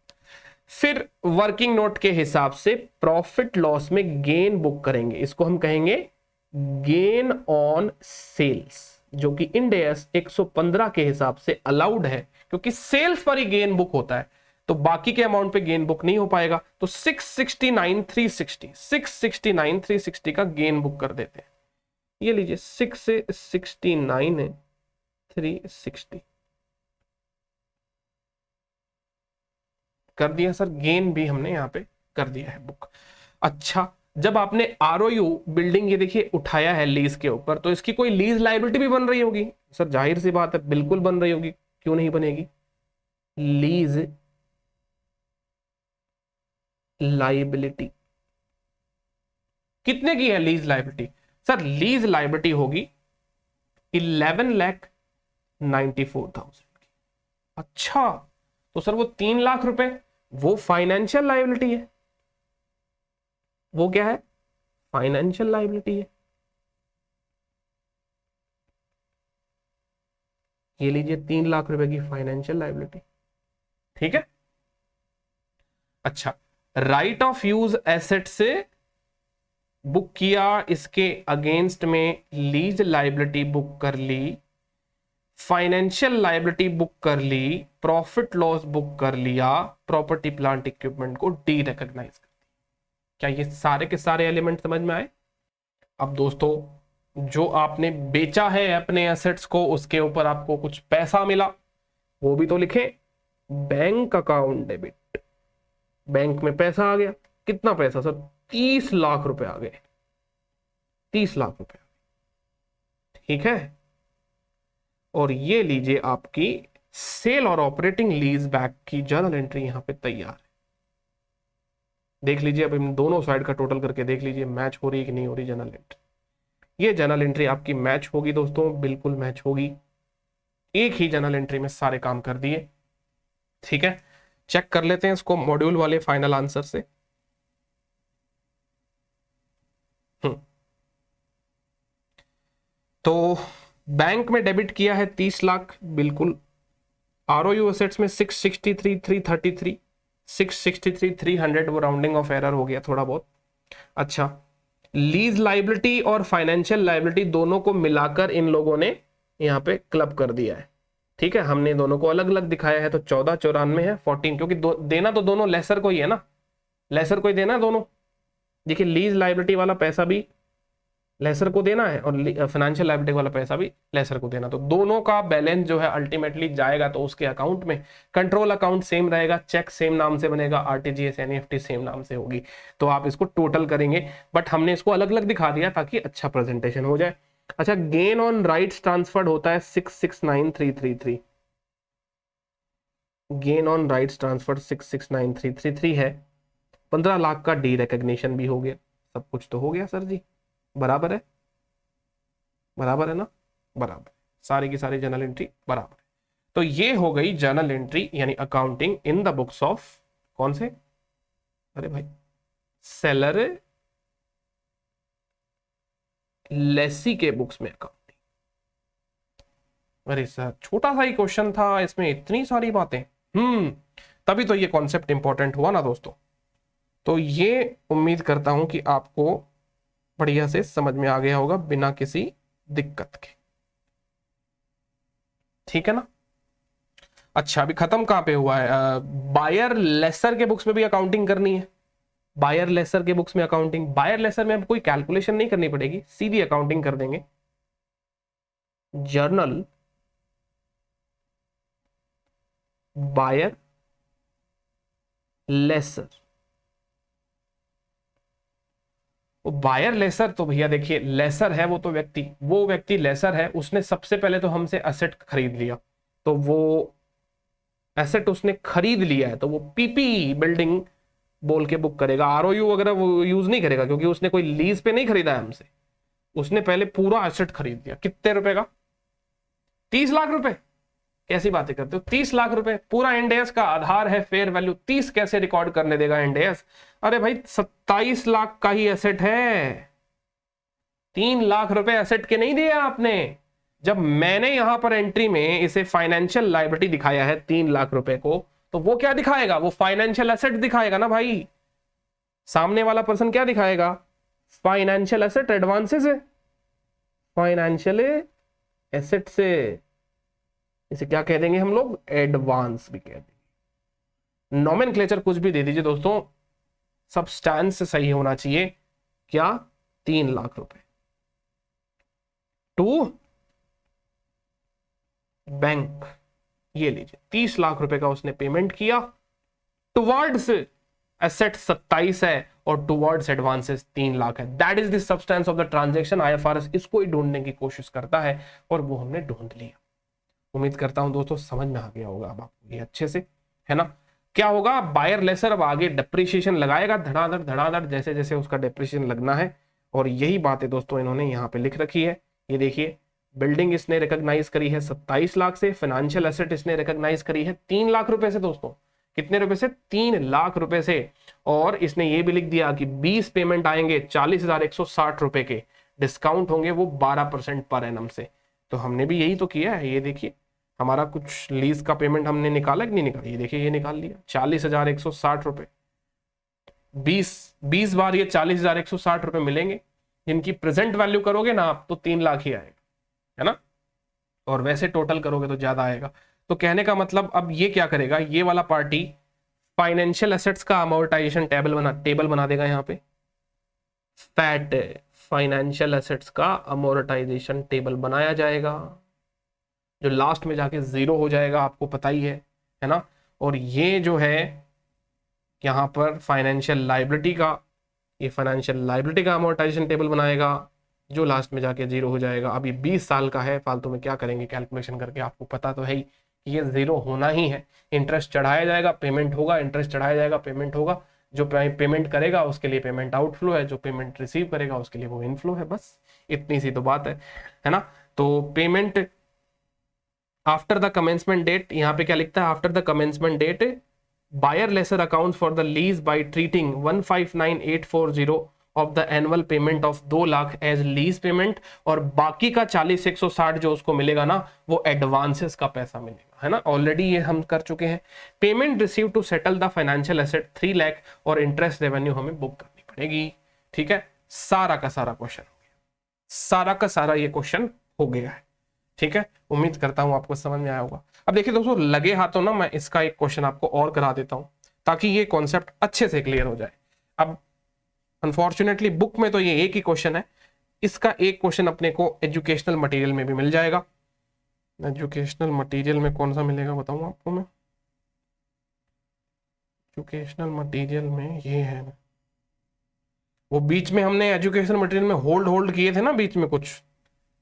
फिर वर्किंग नोट के हिसाब से प्रॉफिट लॉस में गेन बुक करेंगे, इसको हम कहेंगे गेन ऑन सेल्स, जो कि इंड AS 115 के हिसाब से अलाउड है, क्योंकि सेल्स पर ही गेन बुक होता है, तो बाकी के अमाउंट पे गेन बुक नहीं हो पाएगा। तो 669,360 का गेन बुक कर देते हैं। ये लीजिए 669,360 कर दिया सर, गेन भी हमने यहाँ पे कर दिया है बुक। अच्छा, जब आपने ROU बिल्डिंग ये देखिए उठाया है लीज के ऊपर, तो इसकी कोई लीज लायबिलिटी भी बन रही होगी सर, जाहिर सी बात है बिल्कुल बन रही होगी, क्यों नहीं बनेगी। लीज लायबिलिटी कितने की है lease liability sir, lease liability होगी 11,94,000 की। अच्छा, तो सर वो 3 लाख रुपए वो फाइनेंशियल लायबिलिटी है, वो क्या है फाइनेंशियल लायबिलिटी है। ये लीजिए 3 लाख रुपए की फाइनेंशियल लायबिलिटी, ठीक है। अच्छा, राइट ऑफ यूज एसेट से बुक किया, इसके अगेंस्ट में लीज लायबिलिटी बुक कर ली, फाइनेंशियल लायबिलिटी बुक कर ली, प्रॉफिट लॉस बुक कर लिया, प्रॉपर्टी प्लांट इक्विपमेंट को डी रिकॉग्नाइज कर दिया। क्या ये सारे के सारे एलिमेंट समझ में आए। अब दोस्तों, जो आपने बेचा है अपने एसेट्स को, उसके ऊपर आपको कुछ पैसा मिला, वो भी तो लिखे। बैंक अकाउंट डेबिट, बैंक में पैसा आ गया, कितना पैसा सर, 30 लाख रुपए आ गए, 30 लाख रुपए, ठीक है। और ये लीजिए आपकी सेल और ऑपरेटिंग लीज बैक की जर्नल एंट्री यहां पे तैयार है। देख लीजिए, अब इन दोनों साइड का टोटल करके देख लीजिए मैच हो रही है कि नहीं हो रही जर्नल एंट्री। ये जर्नल एंट्री आपकी मैच होगी दोस्तों, बिल्कुल मैच होगी, एक ही जर्नल एंट्री में सारे काम कर दिए, ठीक है। चेक कर लेते हैं इसको मॉड्यूल वाले फाइनल आंसर से। तो बैंक में डेबिट किया है 30 लाख, बिल्कुल। ROU एसेट्स में 663,333, 663,300 वो राउंडिंग ऑफ एरर हो गया थोड़ा बहुत। अच्छा, लीज लाइबिलिटी और फाइनेंशियल लाइबिलिटी दोनों को मिलाकर इन लोगों ने यहाँ पे क्लब कर दिया है, ठीक है। हमने दोनों को अलग अलग दिखाया है, तो 1494 है 14, क्योंकि देना तो दोनों लेसर को ही है ना, लेसर को ही देना है दोनों। देखिए, लीज लाइबिलिटी वाला पैसा भी लेसर को देना है और फाइनेंशियल लायबिलिटी वाला पैसा भी लेसर को देना, तो दोनों का बैलेंस जो है अल्टीमेटली जाएगा तो उसके अकाउंट में। कंट्रोल अकाउंट सेम रहेगा, चेक सेम नाम से बनेगा, RTGS NEFT सेम नाम से होगी, तो आप इसको टोटल करेंगे, बट हमने इसको अलग अलग दिखा दिया ताकि अच्छा प्रेजेंटेशन हो जाए। अच्छा, गेन ऑन राइट्स ट्रांसफर्ड होता है 669,333, गेन ऑन राइट्स ट्रांसफर्ड 669,333 है। 15 लाख का डी रिकॉग्निशन भी हो गया, सब कुछ तो हो गया सर जी, बराबर है, बराबर है ना, बराबर, सारी की सारी जर्नल एंट्री बराबर है। तो ये हो गई जर्नल एंट्री यानी accounting in the books of कौन से, अरे भाई, सेलर लेसी के बुक्स में अकाउंटिंग। अरे सर, छोटा सा ही क्वेश्चन था, इसमें इतनी सारी बातें, तभी तो ये कॉन्सेप्ट इंपॉर्टेंट हुआ ना दोस्तों। तो ये उम्मीद करता हूं कि आपको बढ़िया से समझ में आ गया होगा बिना किसी दिक्कत के, ठीक है ना। अच्छा, अभी खत्म कहां पे हुआ है, बायर लेसर के बुक्स में भी अकाउंटिंग करनी है। बायर लेसर के बुक्स में अकाउंटिंग, बायर लेसर में अब कोई कैलकुलेशन नहीं करनी पड़ेगी, सीधी अकाउंटिंग कर देंगे। जर्नल बायर लेसर, वो बायर लेसर तो भैया देखिए, लेसर है वो तो व्यक्ति, वो व्यक्ति लेसर है, उसने सबसे पहले तो हमसे असेट खरीद लिया, तो वो एसेट उसने खरीद लिया है तो वो पीपी बिल्डिंग बोल के बुक करेगा, आरओयू वगैरह वो यूज नहीं करेगा, क्योंकि उसने कोई लीज पे नहीं खरीदा है हमसे, उसने पहले पूरा एसेट खरीद लिया। कितने रुपए का? 30 लाख रुपए। कैसी बातें करते हो, 30 लाख रुपए पूरा। इंडेस का आधार है फेयर वैल्यू, 30 कैसे रिकॉर्ड करने देगा इंडेस? अरे भाई 27 लाख का ही एसेट है, 3 लाख रुपए एसेट के नहीं दिए आपने। जब मैंने यहां पर एंट्री में इसे फाइनेंशियल लायबिलिटी दिखाया है 3 लाख रुपए को, तो वो क्या दिखाएगा? वो फाइनेंशियल एसेट दिखाएगा ना भाई। सामने वाला पर्सन क्या दिखाएगा? फाइनेंशियल एसेट एडवांसेस है, फाइनेंशियल एसेट से इसे क्या कह देंगे हम लोग? एडवांस भी कह देंगे। नॉमेनक्लेचर कुछ भी दे दीजिए दोस्तों, सब्सटेंस सही होना चाहिए। क्या? 3 लाख रुपए टू बैंक, ये लीजिए 30 लाख रुपए का उसने पेमेंट किया। टुवर्ड्स एसेट 27 है और टुवर्ड्स एडवांसेस 3 लाख है। That is the substance of the transaction. IFRS इसको ही ढूंढने की कोशिश करता है और वो हमने ढूंढ लिया। उम्मीद करता हूं दोस्तों समझ में आ गया होगा अब आपको ये अच्छे से, है ना। क्या होगा? बायर लेसर अब आगे डिप्रिसिएशन लगाएगा धड़ाधड़ धड़ाधड़, जैसे जैसे उसका डिप्रिसिएशन लगना है। और यही बात है दोस्तों इन्होंने यहाँ पे लिख रखी है। ये देखिए, बिल्डिंग इसने रिकॉग्नाइज करी है 27 लाख से, फाइनेंशियल एसेट इसने रिकॉग्नाइज करी है 3 लाख रुपए से दोस्तों। कितने रुपए से? 3 लाख रुपए से। और इसने ये भी लिख दिया कि 20 पेमेंट आएंगे 40,160 रुपए के, डिस्काउंट होंगे वो 12% पर एनम से। तो हमने भी यही तो किया है। ये देखिए हमारा कुछ लीज का पेमेंट हमने निकाला कि नहीं निकाला? ये देखिए ये निकाल लिया 40,160 रुपए। 20 बार ये 40,160 रुपए मिलेंगे, जिनकी प्रेजेंट वैल्यू करोगे ना आप तो 3 लाख ही आएगा, है ना। और वैसे टोटल करोगे तो ज्यादा आएगा। तो कहने का मतलब अब ये क्या करेगा, ये वाला पार्टी फाइनेंशियल एसेट्स का अमोर्टाइजेशन टेबल बना देगा यहाँ पे। फैट फाइनेंशियल एसेट्स का अमोर्टाइजेशन टेबल बनाया जाएगा, जो लास्ट में जाके 0 हो जाएगा, आपको पता ही है ना। और ये जो है यहाँ पर फाइनेंशियल लायबिलिटी का, ये फाइनेंशियल लायबिलिटी का अमोर्टाइजेशन टेबल बनाएगा, जो लास्ट में जाके 0 हो जाएगा। अभी 20 साल का है, फालतू में क्या करेंगे कैलकुलेशन करके, आपको पता तो है ही कि ये 0 होना ही है। इंटरेस्ट चढ़ाया जाएगा, पेमेंट होगा, इंटरेस्ट चढ़ाया जाएगा, पेमेंट होगा। जो पेमेंट करेगा उसके लिए पेमेंट आउटफ्लो है, जो पेमेंट रिसीव करेगा उसके लिए वो इनफ्लो है। बस इतनी सी तो बात है ना। तो payment after the commencement date, यहाँ पे क्या लिखता है? After the commencement date buyer lessor account for the lease by treating 159,840 of the annual payment of 2 lakh as lease payment, और बाकी का 40,160 जो उसको मिलेगा ना वो एडवांसेस का पैसा मिलेगा, है ना। ऑलरेडी ये हम कर चुके हैं। Payment receive to settle the financial asset 3 lakh और इंटरेस्ट रेवेन्यू हमें बुक करनी पड़ेगी। ठीक है, सारा का सारा क्वेश्चन हो गया, सारा का सारा ये क्वेश्चन हो गया है। ठीक है, उम्मीद करता हूं आपको समझ में आया होगा। अब देखिए दोस्तों, लगे हाथों ना मैं इसका एक क्वेश्चन आपको और करा देता हूं ताकि ये कॉन्सेप्ट अच्छे से क्लियर हो जाए। अब अनफॉर्चुनेटली बुक में तो ये एक ही क्वेश्चन है, इसका एक क्वेश्चन अपने को एजुकेशनल मटेरियल में भी मिल जाएगा। एजुकेशनल मटेरियल में कौन सा मिलेगा बताऊं आपको मैं? एजुकेशनल मटेरियल में ये है, वो बीच में हमने एजुकेशनल मटेरियल में होल्ड किए थे ना, बीच में कुछ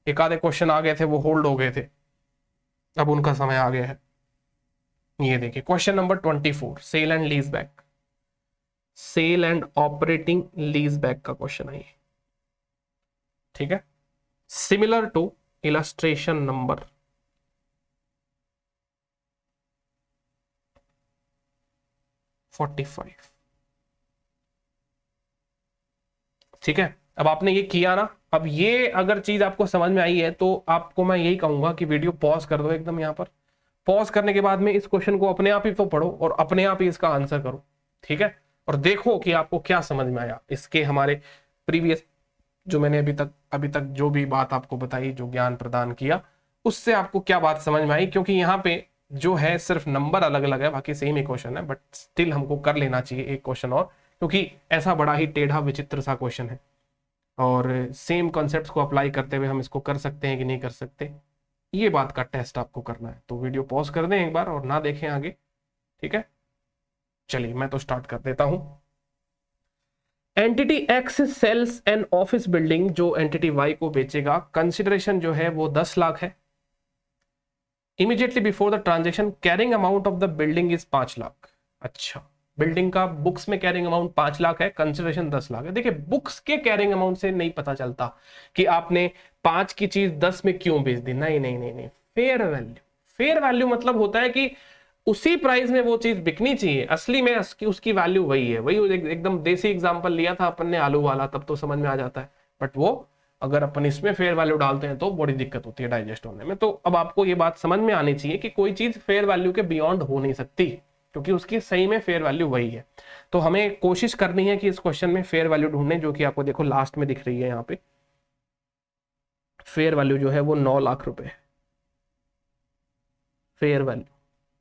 एक आधे क्वेश्चन आ गए थे, वो होल्ड हो गए थे, अब उनका समय आ गया है। ये देखिए question number 24, sale and lease back, sale and operating lease back का क्वेश्चन है ये। ठीक है, सिमिलर टू इलस्ट्रेशन नंबर 45। ठीक है, अब आपने ये किया ना, अब ये अगर चीज आपको समझ में आई है तो आपको मैं यही कहूंगा कि वीडियो पॉज कर दो एकदम। यहाँ पर पॉज करने के बाद में इस क्वेश्चन को अपने आप ही तो पढ़ो और अपने आप ही इसका आंसर करो। ठीक है, और देखो कि आपको क्या समझ में आया इसके हमारे प्रीवियस जो मैंने अभी तक जो भी बात आपको बताई, जो ज्ञान प्रदान किया, उससे आपको क्या बात समझ में आई। क्योंकि यहाँ पे जो है सिर्फ नंबर अलग अलग है, बाकी सेम ही क्वेश्चन है, बट स्टिल हमको कर लेना चाहिए एक क्वेश्चन और, क्योंकि ऐसा बड़ा ही टेढ़ा विचित्र सा क्वेश्चन है और सेम कॉन्सेप्ट्स को अप्लाई करते हुए हम इसको कर सकते हैं कि नहीं कर सकते, ये बात का टेस्ट आपको करना है। तो वीडियो पॉज कर दें एक बार और ना देखें आगे। ठीक है, चलिए मैं तो स्टार्ट कर देता हूं। Entity X sells an office building, जो एंटिटी वाई को बेचेगा, कंसिडरेशन जो है वो 10 लाख है। Immediately before the transaction carrying amount of the building is 5 lakh. अच्छा, बिल्डिंग का बुक्स में कैरिंग अमाउंट 5 लाख है, कंसिडरेशन 10 लाख है। देखिए बुक्स के कैरिंग अमाउंट से नहीं पता चलता कि आपने 5 की चीज 10 में क्यों बेच दी। नहीं नहीं नहीं नहीं, फेयर वैल्यू। फेयर वैल्यू मतलब होता है कि उसी प्राइस में वो चीज बिकनी चाहिए, असली में उसकी वैल्यू वही है। वही एकदम देसी एग्जांपल लिया था अपन ने आलू वाला, तब तो समझ में आ जाता है। बट वो अगर अपन इसमें फेयर वैल्यू डालते हैं तो बड़ी दिक्कत होती है डाइजेस्ट होने में। तो अब आपको ये बात समझ में आनी चाहिए कि कोई चीज फेयर वैल्यू के बियॉन्ड हो नहीं सकती, क्योंकि उसकी सही में फेयर वैल्यू वही है। तो हमें कोशिश करनी है कि इस क्वेश्चन में फेयर वैल्यू ढूंढने, जो कि आपको देखो लास्ट में दिख रही है यहाँ पे। फेयर वैल्यू जो है वो 9 लाख रुपए फेयर वैल्यू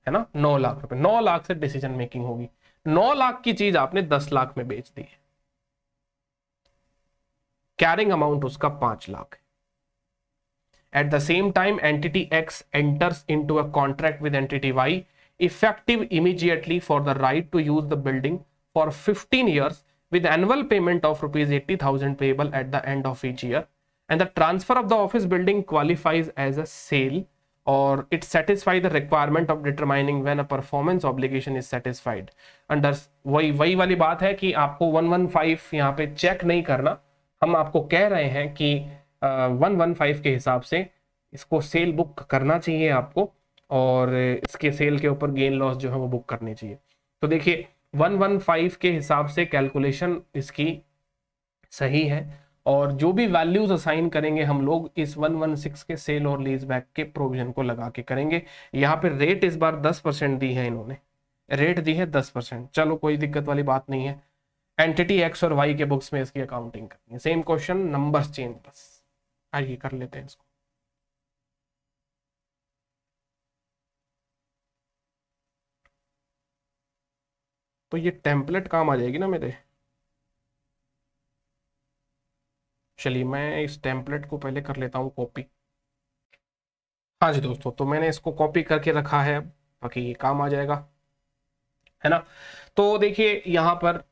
है ना, 9 लाख रुपए। 9 लाख से डिसीजन मेकिंग होगी। 9 लाख की चीज आपने 10 लाख में बेच दी है, कैरिंग अमाउंट उसका 5 लाख है। At the same time, entity X enters into a contract with entity Y, effective immediately for the right to use the building for 15 years with annual payment of rupees 80,000 payable at the end of each year. And the transfer of the office building qualifies as a sale, or it satisfies the requirement of determining when a performance obligation is satisfied. Under वही वाली बात है कि आपको 115 यहाँ पे check नहीं करना। हम आपको कह रहे हैं कि 115 के हिसाब से इसको सेल बुक करना चाहिए आपको, और इसके सेल के ऊपर गेन लॉस जो है वो बुक करनी चाहिए। तो देखिए 115 के हिसाब से कैलकुलेशन इसकी सही है, और जो भी वैल्यूज असाइन करेंगे हम लोग इस 116 के सेल और लीज बैक के प्रोविजन को लगा के करेंगे। यहाँ पे रेट इस बार 10% दी है इन्होंने, रेट दी है 10%। चलो कोई दिक्कत वाली बात नहीं है। एंटिटी एक्स और वाई के बुक्स में इसकी अकाउंटिंग करनी है, सेम क्वेश्चन, नंबर्स चेंज बस। आइए कर लेते हैं इसको। तो ये टेम्पलेट काम आ जाएगी ना मेरे। चलिए मैं इस टेम्पलेट को पहले कर लेता हूँ कॉपी। हाँ जी दोस्तों, तो मैंने इसको कॉपी करके रखा है, बाकी ये काम आ जाएगा, है ना। तो देखिए यहाँ पर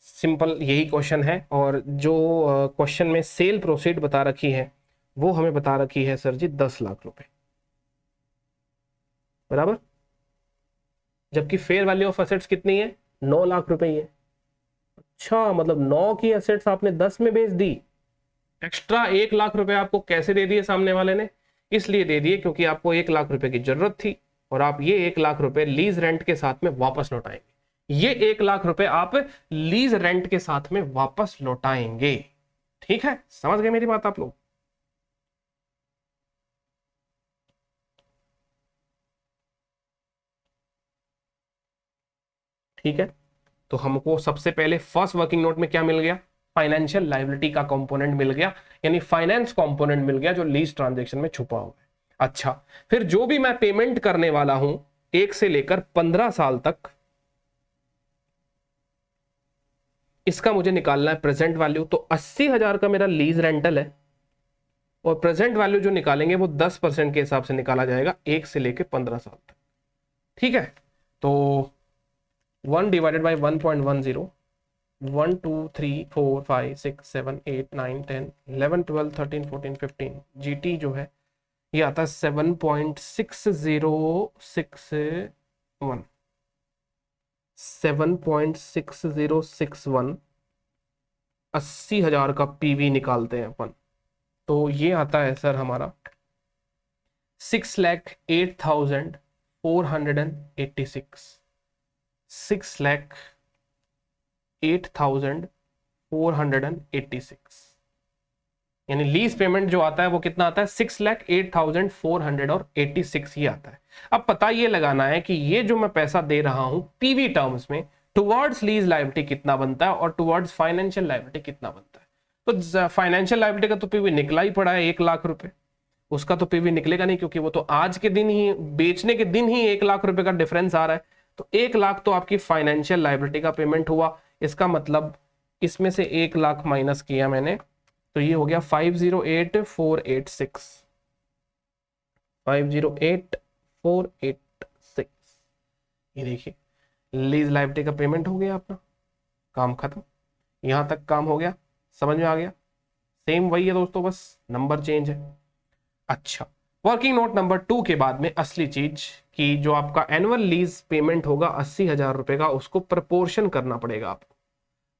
सिंपल यही क्वेश्चन है, और जो क्वेश्चन में सेल प्रोसीड बता रखी है वो हमें बता रखी है सर जी 10 लाख रुपए, बराबर। जबकि फेयर वैल्यू ऑफ एसेट्स कितनी है, 9 लाख रुपए ही है। अच्छा, मतलब 9 की एसेट्स आपने 10 में बेच दी। एक्स्ट्रा 1 लाख रुपए आपको कैसे दे दिए सामने वाले ने, इसलिए दे दिए क्योंकि आपको 1 लाख रुपए की जरूरत थी, और आप ये 1 लाख रुपए लीज रेंट के साथ में वापस लौटाएंगे। ये 1 लाख रुपए आप लीज रेंट के साथ में वापस लौटाएंगे। ठीक है, समझ गए मेरी बात आप लोग। ठीक है, तो हमको सबसे पहले फर्स्ट वर्किंग नोट में क्या मिल गया, फाइनेंशियल लायबिलिटी का कंपोनेंट मिल गया, यानी फाइनेंस कंपोनेंट मिल गया जो लीज ट्रांजैक्शन में छुपा हुआ है। अच्छा, फिर जो भी मैं पेमेंट करने वाला हूं 1 से लेकर 15 साल तक, इसका मुझे निकालना है प्रेजेंट वैल्यू। तो 80,000 का मेरा लीज रेंटल है, और प्रेजेंट वैल्यू जो निकालेंगे वो 10% के हिसाब से निकाला जाएगा 1 से लेकर 15 साल तक। ठीक है, तो 1 डिवाइडेड बाई 1.10, 1 2 3 4 5 6 7 8 9 10 11 12 13 14 15, GT जो है ये आता है 7.6061, 7.6061। 80,000 का PV निकालते हैं अपन, तो ये आता है सर हमारा 6,08,486, 6,08,486। यानी लीज पेमेंट जो आता है वो कितना आता है, 6,08,486 ही आता है। अब पता ये लगाना है कि ये जो मैं पैसा दे रहा हूं पीवी टर्म्स में, टुवर्ड्स लीज लायबिलिटी कितना बनता है और टुवर्ड्स फाइनेंशियल लायबिलिटी कितना बनता है। तो फाइनेंशियल लायबिलिटी का तो पीवी निकला ही पड़ा है 1 लाख रुपए, उसका तो पीवी निकलेगा नहीं, क्योंकि वो तो आज के दिन ही, बेचने के दिन ही 1 लाख रुपए का डिफरेंस आ रहा है। तो 1 लाख तो आपकी फाइनेंशियल लायबिलिटी का पेमेंट हुआ। इसका मतलब इसमें से 1 लाख माइनस किया मैंने, तो ये हो गया 508,486, 508,486। ये देखिए लीज लायबिलिटी का पेमेंट हो गया अपना, काम खत्म। यहां तक काम हो गया, समझ में आ गया। सेम वही है दोस्तों, बस नंबर चेंज है। अच्छा, वर्किंग नोट नंबर 2 के बाद में असली चीज कि जो आपका एनुअल लीज पेमेंट होगा 80,000 रुपए का, उसको प्रपोर्शन करना पड़ेगा आपको।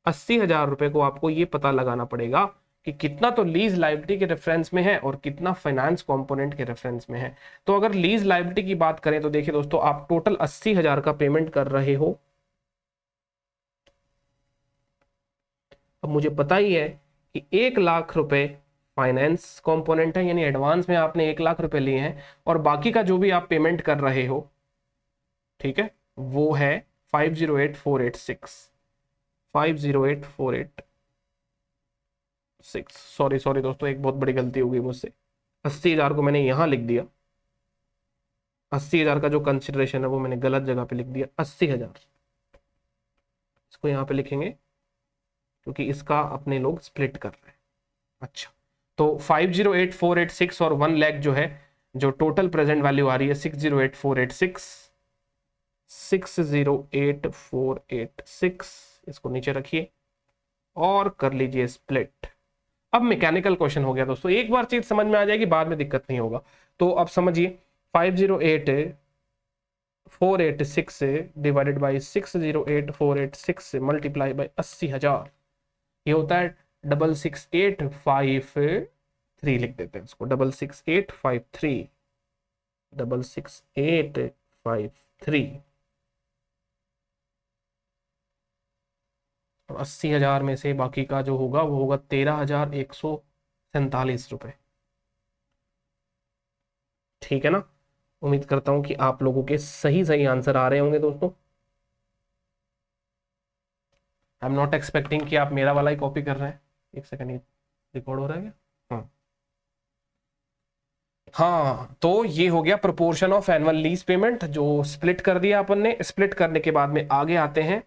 80,000 रुपए को आपको ये पता लगाना पड़ेगा कि कितना तो लीज लायबिलिटी के रेफरेंस में है और कितना फाइनेंस कंपोनेंट के रेफरेंस में है। तो अगर लीज लायबिलिटी की बात करें तो देखिए दोस्तों, आप टोटल 80,000 का पेमेंट कर रहे हो। अब मुझे पता ही है कि 1,00,000 रुपए फाइनेंस कंपोनेंट है, यानी एडवांस में आपने 1,00,000 रुपए लिए हैं, और बाकी का जो भी आप पेमेंट कर रहे हो, ठीक है, वो है 508,486। 508,486, सॉरी सॉरी दोस्तों, एक बहुत बड़ी गलती हो गई मुझसे। 80,000 को मैंने यहां लिख दिया, 80,000 का जो कंसिडरेशन है वो मैंने गलत जगह पे लिख दिया। 80,000 इसको यहां पे लिखेंगे क्योंकि इसका अपने लोग स्प्लिट कर रहे हैं। अच्छा, तो 508,486 और 1,00,000 जो है, जो टोटल प्रेजेंट वैल्यू आ रही है 608,486, 608,486, इसको नीचे रखिए और कर लीजिए स्प्लिट। अब मैकेनिकल क्वेश्चन हो गया दोस्तों, एक बार चीज समझ में आ जाएगी, बाद में दिक्कत नहीं होगा। तो अब समझिए, 508,486 डिवाइडेड बाई 608,486 मल्टीप्लाई बाई 80,000, ये होता है 66853, लिख देते हैं इसको 66853, 66853। और 80,000 में से बाकी का जो होगा वो होगा 13,147 रुपए। ठीक है ना? उम्मीद करता हूं कि आप लोगों के सही सही आंसर आ रहे होंगे दोस्तों। आई एम नॉट एक्सपेक्टिंग कि आप मेरा वाला ही कॉपी कर रहे हैं। एक सेकंड, ये रिकॉर्ड हो रहा है क्या? हाँ हाँ, तो ये हो गया proportion of annual lease payment, जो स्प्लिट कर दिया अपन ने। स्प्लिट करने के बाद में आगे आते हैं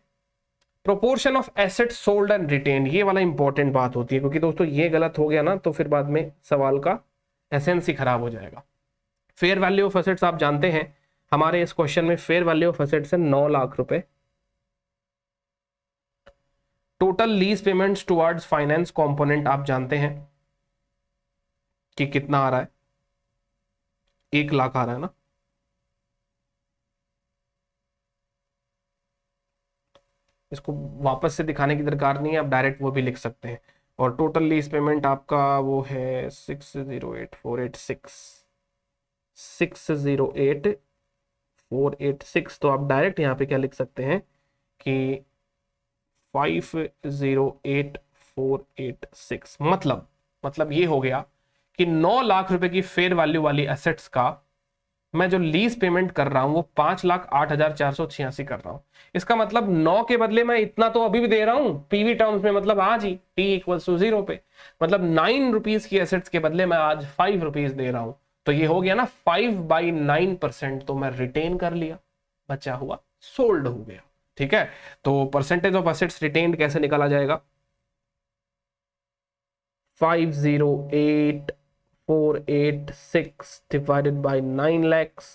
proportion of asset sold and retained. ये वाला इंपॉर्टेंट बात होती है, क्योंकि दोस्तों ये गलत हो गया ना तो फिर बाद में सवाल का एसेंस ही खराब हो जाएगा। फेयर वैल्यू ऑफ एसेट्स आप जानते हैं, हमारे इस क्वेश्चन में फेयर वैल्यू ऑफ एसेट्स है 9,00,000 रुपए। Total lease payments towards finance component आप जानते हैं कि कितना आ रहा है, 1,00,000 आ रहा है ना। इसको वापस से दिखाने की दरकार नहीं है, आप डायरेक्ट वो भी लिख सकते हैं। और टोटल लीज पेमेंट आपका वो है 608,486, 608,486। तो आप डायरेक्ट यहाँ पे क्या लिख सकते हैं कि 508,486, मतलब ये हो गया कि 9,00,000 रुपए की फेयर वैल्यू वाली एसेट्स का मैं जो लीज पेमेंट कर रहा हूं वो 5,08,486 कर रहा हूं। इसका मतलब 9 के बदले मैं इतना तो अभी भी दे रहा हूं पीवी टर्म्स में, मतलब आज ही टी इक्वल्स टू 0 पे, मतलब 9 रुपीज की एसेट्स के बदले मैं आज 5 रुपीज दे रहा हूं। तो ये हो गया ना 5/9%, तो मैं रिटेन कर लिया, बचा हुआ सोल्ड हो गया। ठीक है, तो परसेंटेज ऑफ एसेट्स रिटेन्ड कैसे निकाला जाएगा? 508,486 divided by 9 lakhs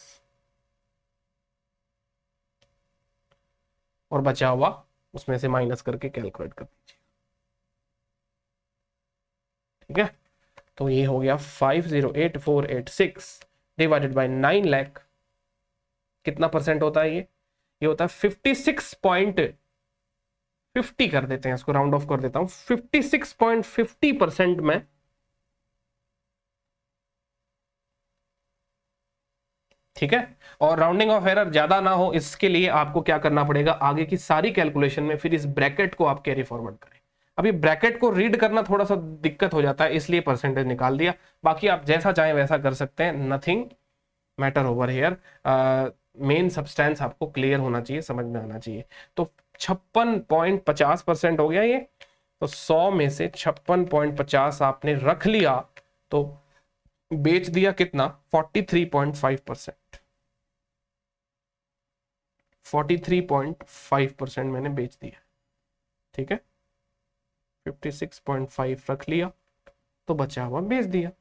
और बचा हुआ उसमें से माइनस करके कैलकुलेट कर दीजिए। ठीक है, तो ये हो गया 508,486 डिवाइडेड बाय 9 लाख, कितना परसेंट होता है ये होता है 56.50 कर देते हैं, इसको राउंड ऑफ कर देता हूं, 56.50% में। ठीक है, और राउंडिंग ऑफ एरर ज्यादा ना हो इसके लिए आपको क्या करना पड़ेगा, आगे की सारी कैलकुलेशन में फिर इस ब्रैकेट को आप कैरी फॉरवर्ड करें। अभी ब्रैकेट को रीड करना थोड़ा सा दिक्कत हो जाता है, इसलिए परसेंटेज निकाल दिया। बाकी आप जैसा चाहें वैसा कर सकते हैं, nothing matter over here. Main substance आपको क्लियर होना चाहिए, समझ में आना चाहिए। तो 56.50% हो गया ये, तो 100 में से 56.50 आपने रख लिया, तो बेच दिया कितना, 43.5%। 43.5% मैंने बेच दिया। ठीक है, 56.5 रख लिया तो बचा हुआ बेच दिया।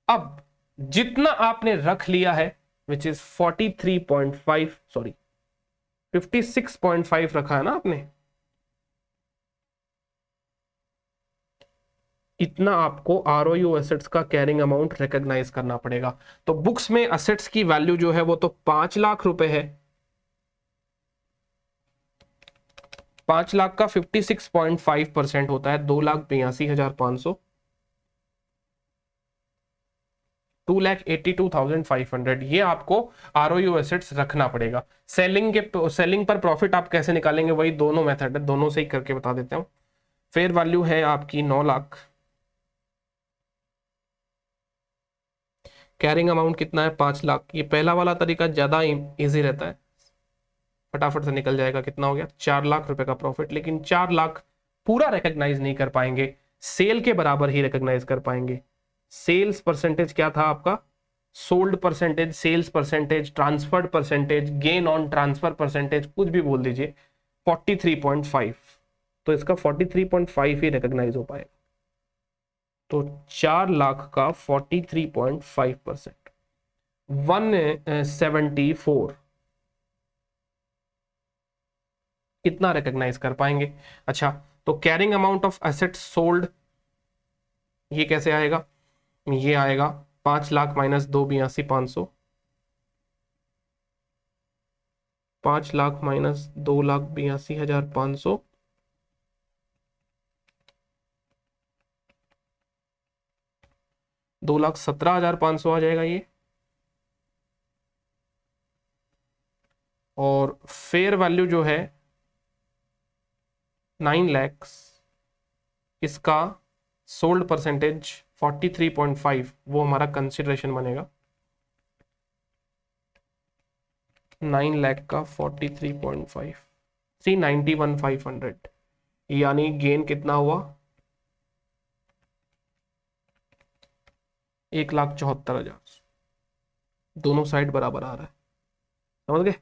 अब जितना आपने रख लिया है विच इज 43.5, सॉरी 56.5 रखा है ना आपने, इतना आपको आरओयू एसेट्स का कैरिंग अमाउंट रिकॉग्नाइज करना पड़ेगा। तो बुक्स में एसेट्स की वैल्यू जो है वो तो 5 लाख रुपए है। 5 लाख का 56.5% होता है 2,82,500, 2,82,500। ये आपको आरओयू एसेट्स रखना पड़ेगा। सेलिंग पर प्रॉफिट आप कैसे निकालेंगे, वही दोनों मेथड है, दोनों से ही करके बता देता हूं। फेयर वैल्यू है आपकी 9 लाख, कैरिंग अमाउंट कितना है 5 लाख। ये पहला वाला तरीका ज्यादा इजी रहता है, फटाफट से निकल जाएगा। कितना हो गया 4 लाख रुपए का प्रॉफिट, लेकिन 4 लाख पूरा रिकॉग्नाइज नहीं कर पाएंगे, सेल के बराबर ही रिकॉग्नाइज कर पाएंगे। सेल्स परसेंटेज क्या था आपका, sold percentage, sales percentage, transferred percentage, gain on transfer percentage, कुछ भी बोल दीजिए, 43.5। तो इसका 43.5 ही रिकॉग्नाइज हो पाएगा। तो 4 लाख का 43.5%, 174 कितना रिकॉग्नाइज कर पाएंगे। अच्छा, तो carrying amount of assets sold ये कैसे आएगा, ये आएगा 5 लाख माइनस 2,82,500, 5 लाख माइनस 2,82,500, 2,17,500 आ जाएगा ये। और फेयर वैल्यू जो है 9 लाख, इसका सोल्ड परसेंटेज 43.5, वो हमारा कंसिडरेशन बनेगा। 9 लाख का 43.5, 391,500, यानी गेन कितना हुआ 1,74,000। दोनों साइड बराबर आ रहा है, समझ गए।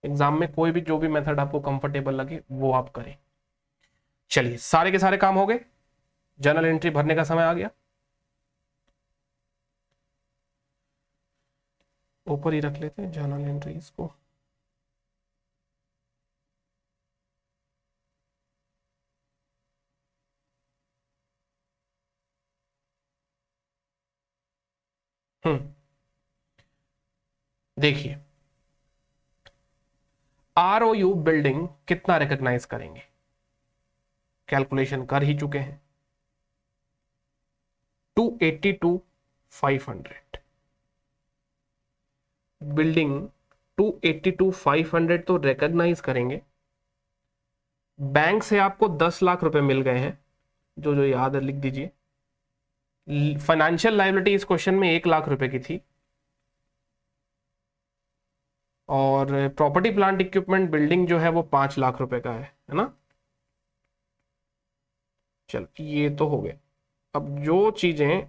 एग्जाम में कोई भी जो भी मेथड आपको कंफर्टेबल लगे वो आप करें। चलिए, सारे के सारे काम हो गए, जर्नल एंट्री भरने का समय आ गया। ऊपर ही रख लेते हैं जर्नल एंट्रीज को। देखिए, आरओयू बिल्डिंग कितना रिकॉग्नाइज करेंगे, कैलकुलेशन कर ही चुके हैं। 282,500 बिल्डिंग, 282,500 तो रिकॉग्नाइज करेंगे। बैंक से आपको 10 लाख रुपए मिल गए हैं, जो जो याद है लिख दीजिए। फाइनेंशियल लायबिलिटी इस क्वेश्चन में 1 लाख रुपए की थी, और प्रॉपर्टी प्लांट इक्विपमेंट बिल्डिंग जो है वो 5 लाख रुपए का है ना। चलो, ये तो हो गया। अब जो चीजें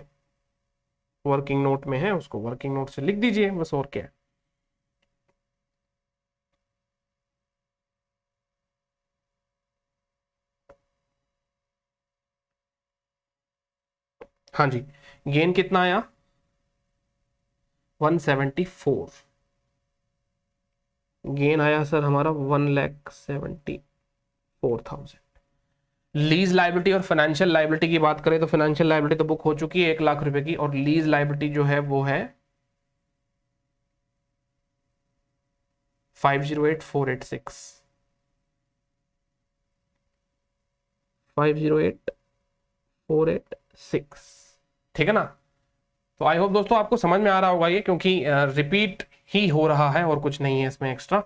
वर्किंग नोट में है उसको वर्किंग नोट से लिख दीजिए, बस, और क्या है। हाँ जी, गेन कितना आया 174, गेन आया सर हमारा 1,74,000। लीज लाइबिलिटी और फाइनेंशियल लाइबिलिटी की बात करें तो फाइनेंशियल लाइबिलिटी तो बुक हो चुकी है 1 लाख रुपए की, और लीज लाइबिलिटी जो है वो है 508,486, 508,486, ठीक है ना। तो आई होप दोस्तों आपको समझ में आ रहा होगा ये, क्योंकि रिपीट ही हो रहा है और कुछ नहीं है इसमें एक्स्ट्रा।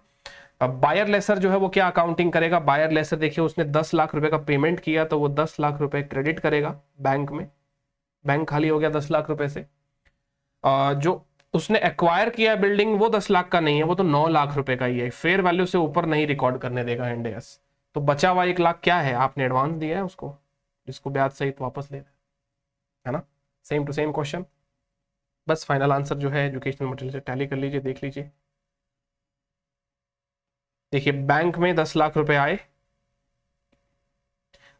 अब बायर लेसर जो है वो क्या अकाउंटिंग करेगा, बायर लेसर देखिए उसने 10 लाख रुपए का पेमेंट किया तो वो 10 लाख रुपए क्रेडिट करेगा बैंक में, बैंक खाली हो गया 10 लाख रुपए से। जो उसने एक्वायर किया बिल्डिंग वो 10 लाख का नहीं है, वो तो 9 लाख रुपए का ही है, फेयर वैल्यू से ऊपर नहीं रिकॉर्ड करने देगा इंड एस। तो बचा हुआ 1 लाख क्या है, आपने एडवांस दिया है उसको, जिसको ब्याज सहित वापस लेना है ना। सेम टू सेम क्वेश्चन, बस फाइनल आंसर जो है एजुकेशनल मटेरियल से टैली कर लीजिए, देख लीजिए। देखिए, बैंक में 10 लाख रुपए आए,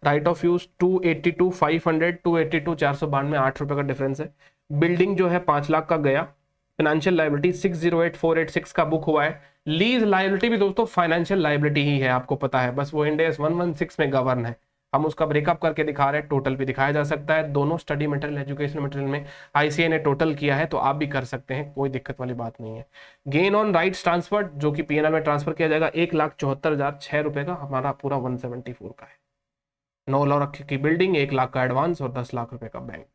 राइट ऑफ यूज 282,500, 282,492, 8 रुपए का डिफरेंस है। बिल्डिंग जो है 5 लाख का गया, फाइनेंशियल लायबिलिटी 608486 का बुक हुआ है। लीज लायबिलिटी भी दोस्तों फाइनेंशियल लायबिलिटी ही है, आपको पता है, बस वो इंड AS 116 में गवर्न है। हम उसका ब्रेकअप करके दिखा रहे हैं, टोटल भी दिखाया जा सकता है, दोनों स्टडी मटेरियल एजुकेशन मटेरियल में ICAI ने टोटल किया है, तो आप भी कर सकते हैं, कोई दिक्कत वाली बात नहीं है। गेन ऑन राइट्स ट्रांसफर जो कि PNL में ट्रांसफर किया जाएगा 1,74,006 रुपए का, हमारा पूरा 174 का है। 9 लाख की बिल्डिंग, 1 लाख का एडवांस और 10 लाख रुपए का बैंक।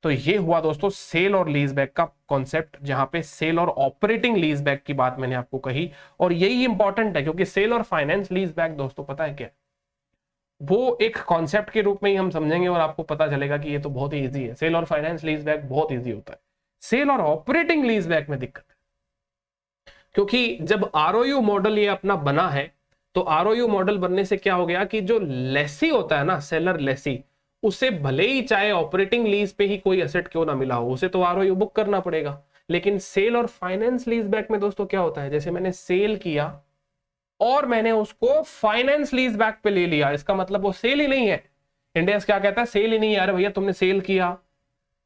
तो ये हुआ दोस्तों सेल और लीज बैक का कॉन्सेप्ट, जहां पे सेल और ऑपरेटिंग लीज बैक की बात मैंने आपको कही, और यही इंपॉर्टेंट है क्योंकि सेल और फाइनेंस लीज बैक दोस्तों पता है क्या, वो एक कॉन्सेप्ट के रूप में ही हम समझेंगे और आपको पता चलेगा कि ये तो बहुत ही ईजी है। सेल और फाइनेंस लीज बैक बहुत ईजी होता है, सेल और ऑपरेटिंग लीज बैक में दिक्कत है, क्योंकि जब ROU मॉडल ये अपना बना है, तो ROU मॉडल बनने से क्या हो गया कि जो लेसी होता है ना, सेलर लेसी, उसे भले ही चाहे ऑपरेटिंग लीज पे ही कोई एसेट क्यों ना मिला हो, उसे तो ROU बुक करना पड़ेगा। लेकिन सेल और फाइनेंस लीज बैक में दोस्तों क्या होता है, जैसे मैंने सेल किया और मैंने उसको फाइनेंस लीज बैक पे ले लिया, इसका मतलब वो सेल ही नहीं है। इंड AS क्या कहता है, सेल ही नहीं है। अरे भैया तुमने सेल किया,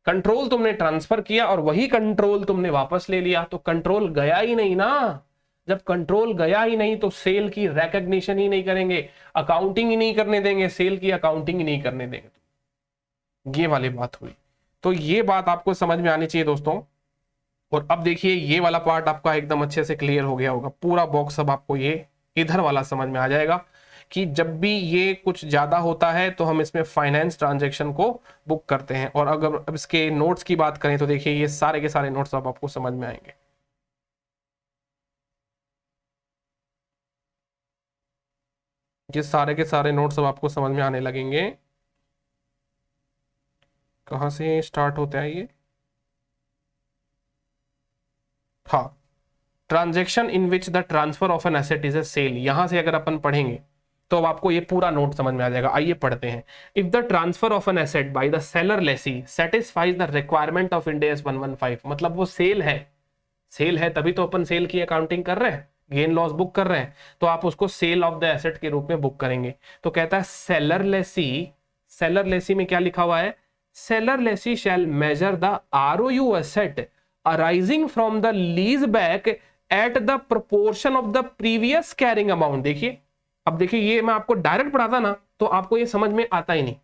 कंट्रोल तुमने ट्रांसफर किया और वही कंट्रोल तुमने वापस ले लिया, तो कंट्रोल गया ही नहीं ना। जब कंट्रोल गया ही नहीं तो सेल की रिकॉग्निशन ही नहीं करेंगे, अकाउंटिंग ही नहीं करने देंगे, सेल की अकाउंटिंग ही नहीं करने देंगे। ये वाली बात हुई, तो ये बात आपको समझ में आनी चाहिए दोस्तों। और अब देखिए ये वाला पार्ट आपका एकदम अच्छे से क्लियर हो गया होगा, पूरा बॉक्स अब आपको ये इधर वाला समझ में आ जाएगा कि जब भी ये कुछ ज्यादा होता है तो हम इसमें फाइनेंस ट्रांजैक्शन को बुक करते हैं। और अगर अब इसके नोट्स की बात करें तो देखिए ये सारे के सारे नोट्स अब आपको समझ में आएंगे। ये सारे के सारे नोट्स अब आपको समझ में आने लगेंगे। कहां से स्टार्ट होता है ये, हाँ, transaction in which the transfer of an asset is a sale, यहां से अगर अपन पढ़ेंगे तो अब आपको ये पूरा नोट समझ में आ जाएगा। आइए पढ़ते हैं। If the transfer of an asset by the seller lessee satisfies the requirement of Ind AS 115, मतलब वो सेल है, सेल है तभी तो अपन सेल की अकाउंटिंग कर रहे हैं, गेन लॉस बुक कर रहे हैं, तो आप उसको सेल ऑफ द एसेट के रूप में बुक करेंगे। तो कहता है सेलर लेसी में क्या लिखा हुआ है, seller lessee shall measure the ROU asset arising from the lease back at the proportion of the previous carrying amount. देखिए अब देखिए ये मैं आपको डायरेक्ट पढ़ाता ना तो आपको ये समझ में आता ही नहीं,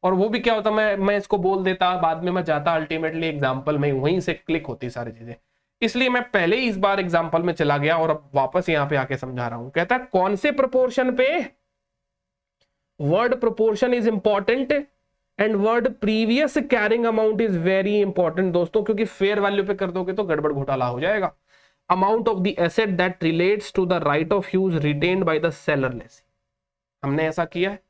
और वो भी क्या होता, मैं इसको बोल देता, बाद में मैं जाता अल्टीमेटली एग्जाम्पल में, वहीं से क्लिक होती सारी चीजें, इसलिए मैं पहले ही इस बार एग्जाम्पल में चला गया और अब वापस यहां पे आके समझा रहा हूं। कहता है कौन से प्रोपोर्शन पे, word proportion is important and word previous carrying amount is very important दोस्तों, क्योंकि फेयर वैल्यू पे कर दोगे तो गड़बड़ घोटाला हो जाएगा। Amount of the asset that relates to the right of use retained by the seller lessee. हमने ऐसा किया है,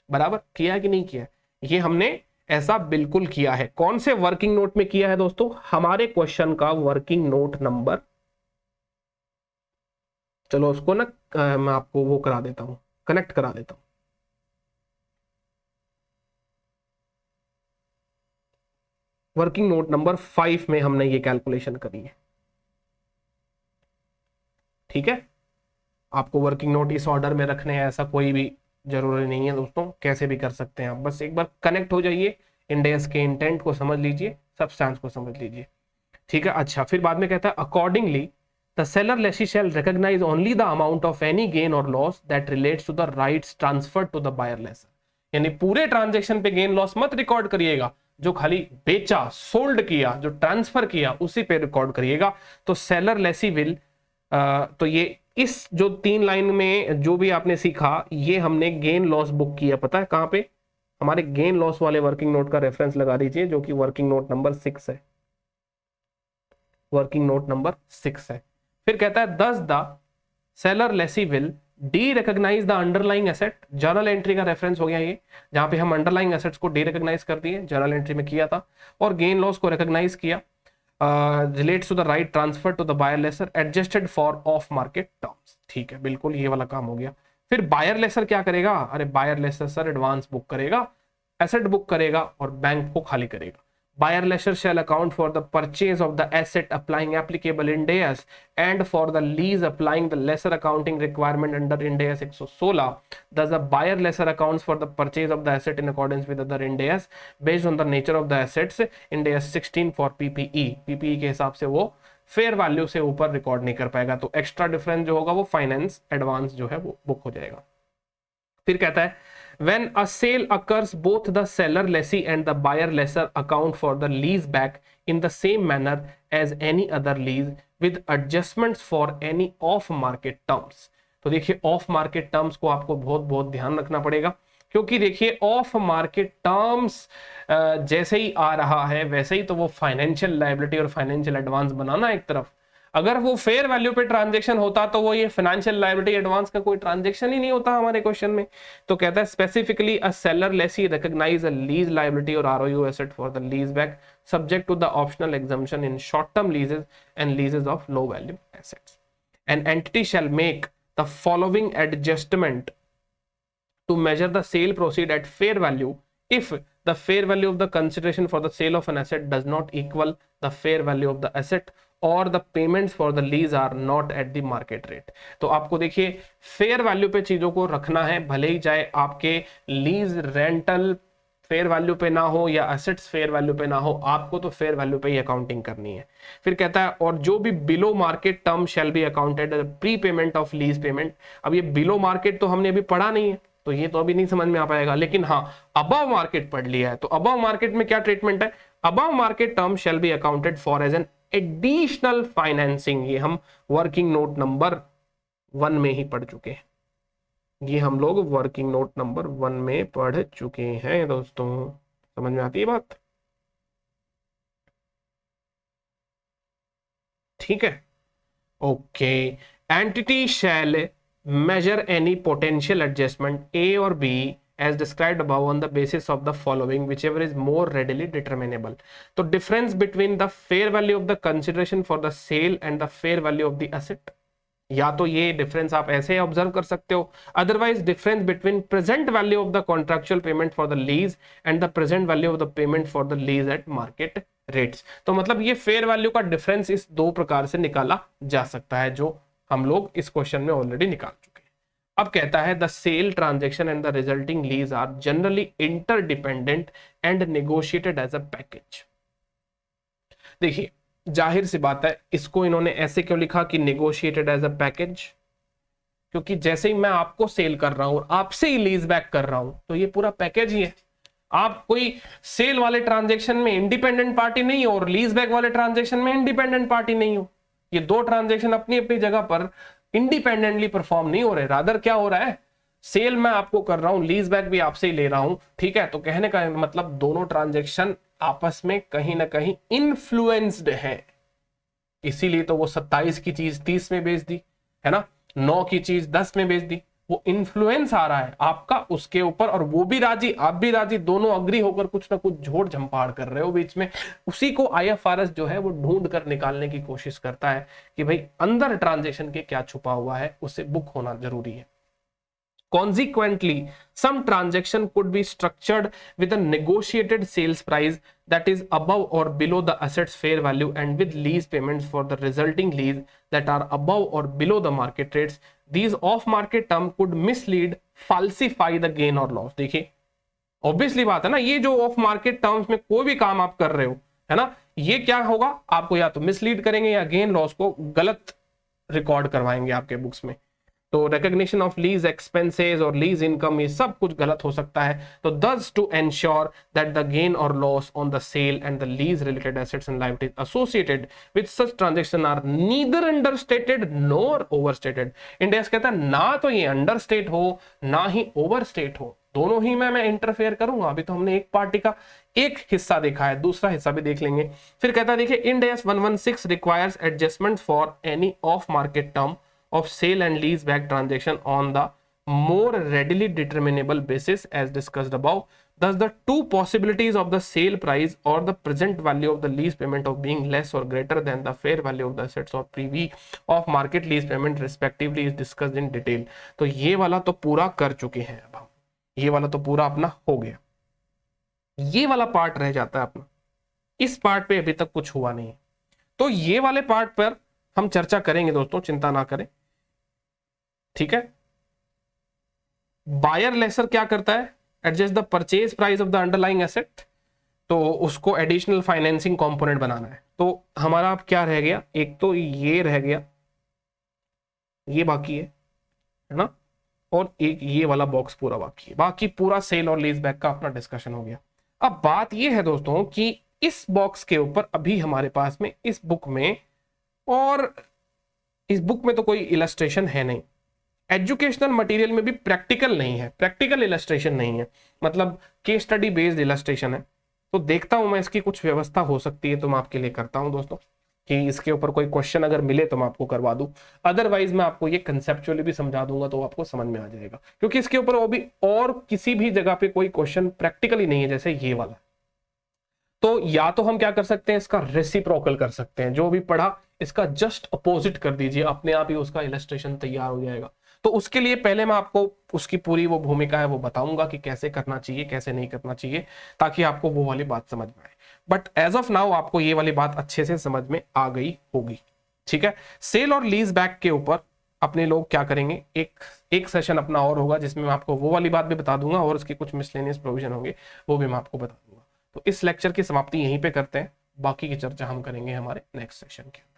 बराबर किया है कि नहीं किया है, ये हमने ऐसा बिल्कुल किया है। कौन से वर्किंग नोट में किया है दोस्तों, हमारे क्वेश्चन का वर्किंग नोट नंबर, चलो उसको ना मैं आपको वो करा देता हूं, कनेक्ट करा देता हूं। वर्किंग नोट नंबर 5 में हमने ये कैलकुलेशन करी है, ठीक है। आपको वर्किंग नोट इस ऑर्डर में रखने हैं ऐसा कोई भी जरूरी नहीं है दोस्तों, कैसे भी कर सकते हैं आप, बस एक बार कनेक्ट हो जाइए, इंड AS के इंटेंट को समझ लीजिए, सब्सटेंस को समझ लीजिए, ठीक है। अच्छा, फिर बाद में कहता है accordingly the seller lessee shall recognize only the amount of any gain और loss that relates to the rights transfer to the buyer lessor, यानी पूरे ट्रांजेक्शन पे गेन लॉस मत रिकॉर्ड करिएगा, जो खाली बेचा, सोल्ड किया, जो ट्रांसफर किया उसी पे रिकॉर्ड करिएगा। तो सेलर लेसी विल, तो ये इस जो 3 लाइन में जो भी आपने सीखा, ये हमने गेन लॉस बुक किया, पता है कहां पे, हमारे गेन लॉस वाले वर्किंग नोट का रेफरेंस लगा दीजिए, जो कि वर्किंग नोट नंबर 6 है, वर्किंग नोट नंबर 6 है। फिर कहता है thus the seller lessee will derecognise the underlying asset, journal entry का रेफरेंस हो गया ये, जहां पे हम अंडरलाइंग एसेट्स को डी रिकॉग्नाइज कर दिए, जर्नल एंट्री में किया था, और गेन लॉस को रिकॉग्नाइज किया, relates to the right transfer to the buyer lessor adjusted for off market terms, ठीक है, बिल्कुल ये वाला काम हो गया। फिर बायर लेसर क्या करेगा, अरे buyer lessor sir advance book करेगा, एसेट बुक करेगा और बैंक को खाली करेगा। Buyer lessor shall account for the purchase of the asset applying applicable Ind AS and for the lease applying the lesser accounting requirement under Ind AS 116. Thus, the buyer lessor accounts for the purchase of the asset in accordance with other Ind AS based on the nature of the assets Ind AS 16 for PPE. PPE के हिसाब से वो fair value से ऊपर record नहीं कर पाएगा, तो एक्स्ट्रा डिफरेंस जो होगा वो फाइनेंस एडवांस जो है वो बुक हो जाएगा। फिर कहता है when a sale occurs both the seller lessee and the buyer lessor account for the lease back in the same manner as any other lease with adjustments for any off market terms। तो देखिए of market terms को आपको बहुत बहुत ध्यान रखना पड़ेगा, क्योंकि देखिए ऑफ मार्केट टर्म्स जैसे ही आ रहा है वैसे ही तो वो फाइनेंशियल लायबिलिटी और फाइनेंशियल एडवांस बनाना एक तरफ। अगर वो फेयर वैल्यू पे ट्रांजैक्शन होता तो वो ये फाइनेंशियल लायबिलिटी एडवांस का कोई ट्रांजैक्शन ही नहीं होता हमारे क्वेश्चन में। तो कहता है specifically a seller lessee recognize a lease liability और ROU asset for the lease back subject to the optional exemption in short term leases and leases of low value assets. An entity shall make the following adjustment to measure the sale proceed at fair value if the fair value of the consideration for the sale of an asset does not equal the fair value of the asset or the payments for the lease are not at the market rate। तो आपको देखिए fair value पे चीजों को रखना है, भले ही चाहे आपके लीज रेंटल फेयर वैल्यू पे ना हो या एसेट्स फेयर वैल्यू पे ना हो, आपको तो फेयर वैल्यू पे ही अकाउंटिंग करनी है। फिर कहता है और जो भी below market term shall be accounted pre payment of lease payment. अब ये बिलो मार्केट तो हमने अभी पढ़ा नहीं है, तो ये तो अभी नहीं समझ में आ पाएगा, लेकिन हाँ अबव मार्केट पढ़ लिया है। तो अबव मार्केट में क्या ट्रीटमेंट है, above market term shall be accounted for as an additional financing. ये हम वर्किंग नोट नंबर 1 में ही पढ़ चुके हैं, ये हम लोग वर्किंग नोट नंबर 1 में पढ़ चुके हैं दोस्तों। समझ में आती है बात? ठीक है, okay. Entity shell measure any potential adjustment A or B as described above on the basis of the following whichever is more readily determinable। तो difference between the fair value of the consideration for the sale and the fair value of the asset, या तो ये difference आप ऐसे observe कर सकते हो, otherwise difference between present value of the contractual payment for the lease and the present value of the payment for the lease eight market rates. तो मतलब ये फेयर वैल्यू का डिफरेंस इस दो प्रकार से निकाला जा सकता है, जो हम लोग इस क्वेश्चन में ऑलरेडी निकाल चुके हैं। अब कहता है the sale transaction and the resulting lease are generally interdependent and negotiated as a package. देखिए जाहिर सी बात है, इसको इन्होंने ऐसे क्यों लिखा कि नेगोशिएटेड एज अ पैकेज, क्योंकि जैसे ही मैं आपको सेल कर रहा हूं और आपसे ही लीज बैक कर रहा हूं तो ये पूरा पैकेज ही है। आप कोई सेल वाले ट्रांजेक्शन में इंडिपेंडेंट पार्टी नहीं हो और लीज बैक वाले ट्रांजेक्शन में इंडिपेंडेंट पार्टी नहीं हो। ये दो ट्रांजेक्शन अपनी अपनी जगह पर इंडिपेंडेंटली परफॉर्म नहीं हो रहे, रादर क्या हो रहा है, सेल मैं आपको कर रहा हूं, लीज बैक भी आपसे ही ले रहा हूं, ठीक है। तो कहने का मतलब दोनों ट्रांजेक्शन आपस में कहीं ना कहीं इन्फ्लुएंस्ड है, इसीलिए तो वो 27 की चीज 30 में बेच दी है ना, 9 की चीज 10 में बेच दी। वो इन्फ्लुएंस आ रहा है आपका उसके ऊपर, और वो भी राजी आप भी राजी, दोनों अग्री होकर कुछ ना कुछ झोड़ झंपाड़ कर रहे हो बीच में। उसी को आईएफआरएस जो है वो ढूंढ कर निकालने की कोशिश करता है कि भाई अंदर ट्रांजेक्शन के क्या छुपा हुआ है, उससे बुक होना जरूरी है। Consequently, some transaction could be structured with a negotiated sales price that is above or below the asset's fair value and with lease payments for the resulting lease that are above or below the market rates. These off-market terms could mislead, falsify the gain or loss। देखिए obviously बात है ना, ये जो of market terms में कोई भी काम आप कर रहे हो है ना, ये क्या होगा, आपको या तो मिसलीड करेंगे या गेन लॉस को गलत रिकॉर्ड करवाएंगे आपके बुक्स में। तो रिकॉग्निशन ऑफ लीज एक्सपेंसेस और लीज इनकम ये सब कुछ गलत हो सकता है। तो thus to ensure that the gain or loss on the sale and the lease related assets and liabilities associated with such transaction are neither understated nor overstated। Index कहता है ना तो ये अंडरस्टेट हो ना ही ओवरस्टेट हो, दोनों ही में मैं इंटरफेयर करूंगा। अभी तो हमने एक पार्टी का एक हिस्सा देखा है, दूसरा हिस्सा भी देख लेंगे। फिर कहता है देखिए Ind AS 116 requires adjustment for any off market term of sale and lease back transaction on the more readily determinable basis as discussed above. Thus the two possibilities of the sale price or the present value of the lease payment of being less or greater than the fair value of the assets or PV of market lease payment respectively is discussed in detail। तो ये वाला तो पूरा कर चुके हैं, अब हम ये वाला तो पूरा अपना हो गया, ये वाला पार्ट रह जाता है अपना, इस पार्ट पे अभी तक कुछ हुआ नहीं। तो ये वाले पार्ट पर हम चर्चा करेंगे दोस्तों, चिंता ना करें, ठीक है। बायर लेसर क्या करता है, adjust the purchase price of the underlying asset, तो उसको एडिशनल फाइनेंसिंग कंपोनेंट बनाना है। तो हमारा अब क्या रह गया, एक तो ये रह गया, ये बाकी है ना, और एक ये वाला बॉक्स पूरा बाकी है। बाकी पूरा सेल और लीज बैक का अपना डिस्कशन हो गया। अब बात ये है दोस्तों कि इस बॉक्स के ऊपर अभी हमारे पास में इस बुक में, और इस बुक में तो कोई इलस्ट्रेशन है नहीं, एजुकेशनल मटेरियल में भी प्रैक्टिकल नहीं है, प्रैक्टिकल इलस्ट्रेशन नहीं है, मतलब केस स्टडी बेस्ड इलस्ट्रेशन है। तो देखता हूं मैं इसकी कुछ व्यवस्था हो सकती है तो मैं आपके लिए करता हूं दोस्तों, कि इसके ऊपर कोई क्वेश्चन अगर मिले तो मैं आपको करवा दूं। अदरवाइज मैं आपको ये कंसेप्चुअली भी समझा दूंगा तो आपको समझ में आ जाएगा, क्योंकि इसके ऊपर वो भी और किसी भी जगह पे कोई क्वेश्चन प्रैक्टिकली नहीं है जैसे ये वाला। तो या तो हम क्या कर सकते हैं, इसका रेसिप्रोकल कर सकते हैं, जो भी पढ़ा इसका जस्ट अपोजिट कर दीजिए, अपने आप ही उसका इलस्ट्रेशन तैयार हो जाएगा। तो उसके लिए पहले मैं आपको उसकी पूरी वो भूमिका है वो बताऊंगा कि कैसे करना चाहिए कैसे नहीं करना चाहिए, ताकि आपको वो वाली बात समझ में आए। बट एज ऑफ नाउ आपको ये वाली बात अच्छे से समझ में आ गई होगी, ठीक है। सेल और लीज बैक के ऊपर अपने लोग क्या करेंगे, एक सेशन अपना और होगा जिसमें मैं आपको वो वाली बात भी बता दूंगा और उसके कुछ मिसलेनियस प्रोविजन होंगे वो भी मैं आपको बता दूंगा। तो इस लेक्चर की समाप्ति यहीं पे करते हैं, बाकी की चर्चा हम करेंगे हमारे नेक्स्ट सेशन के।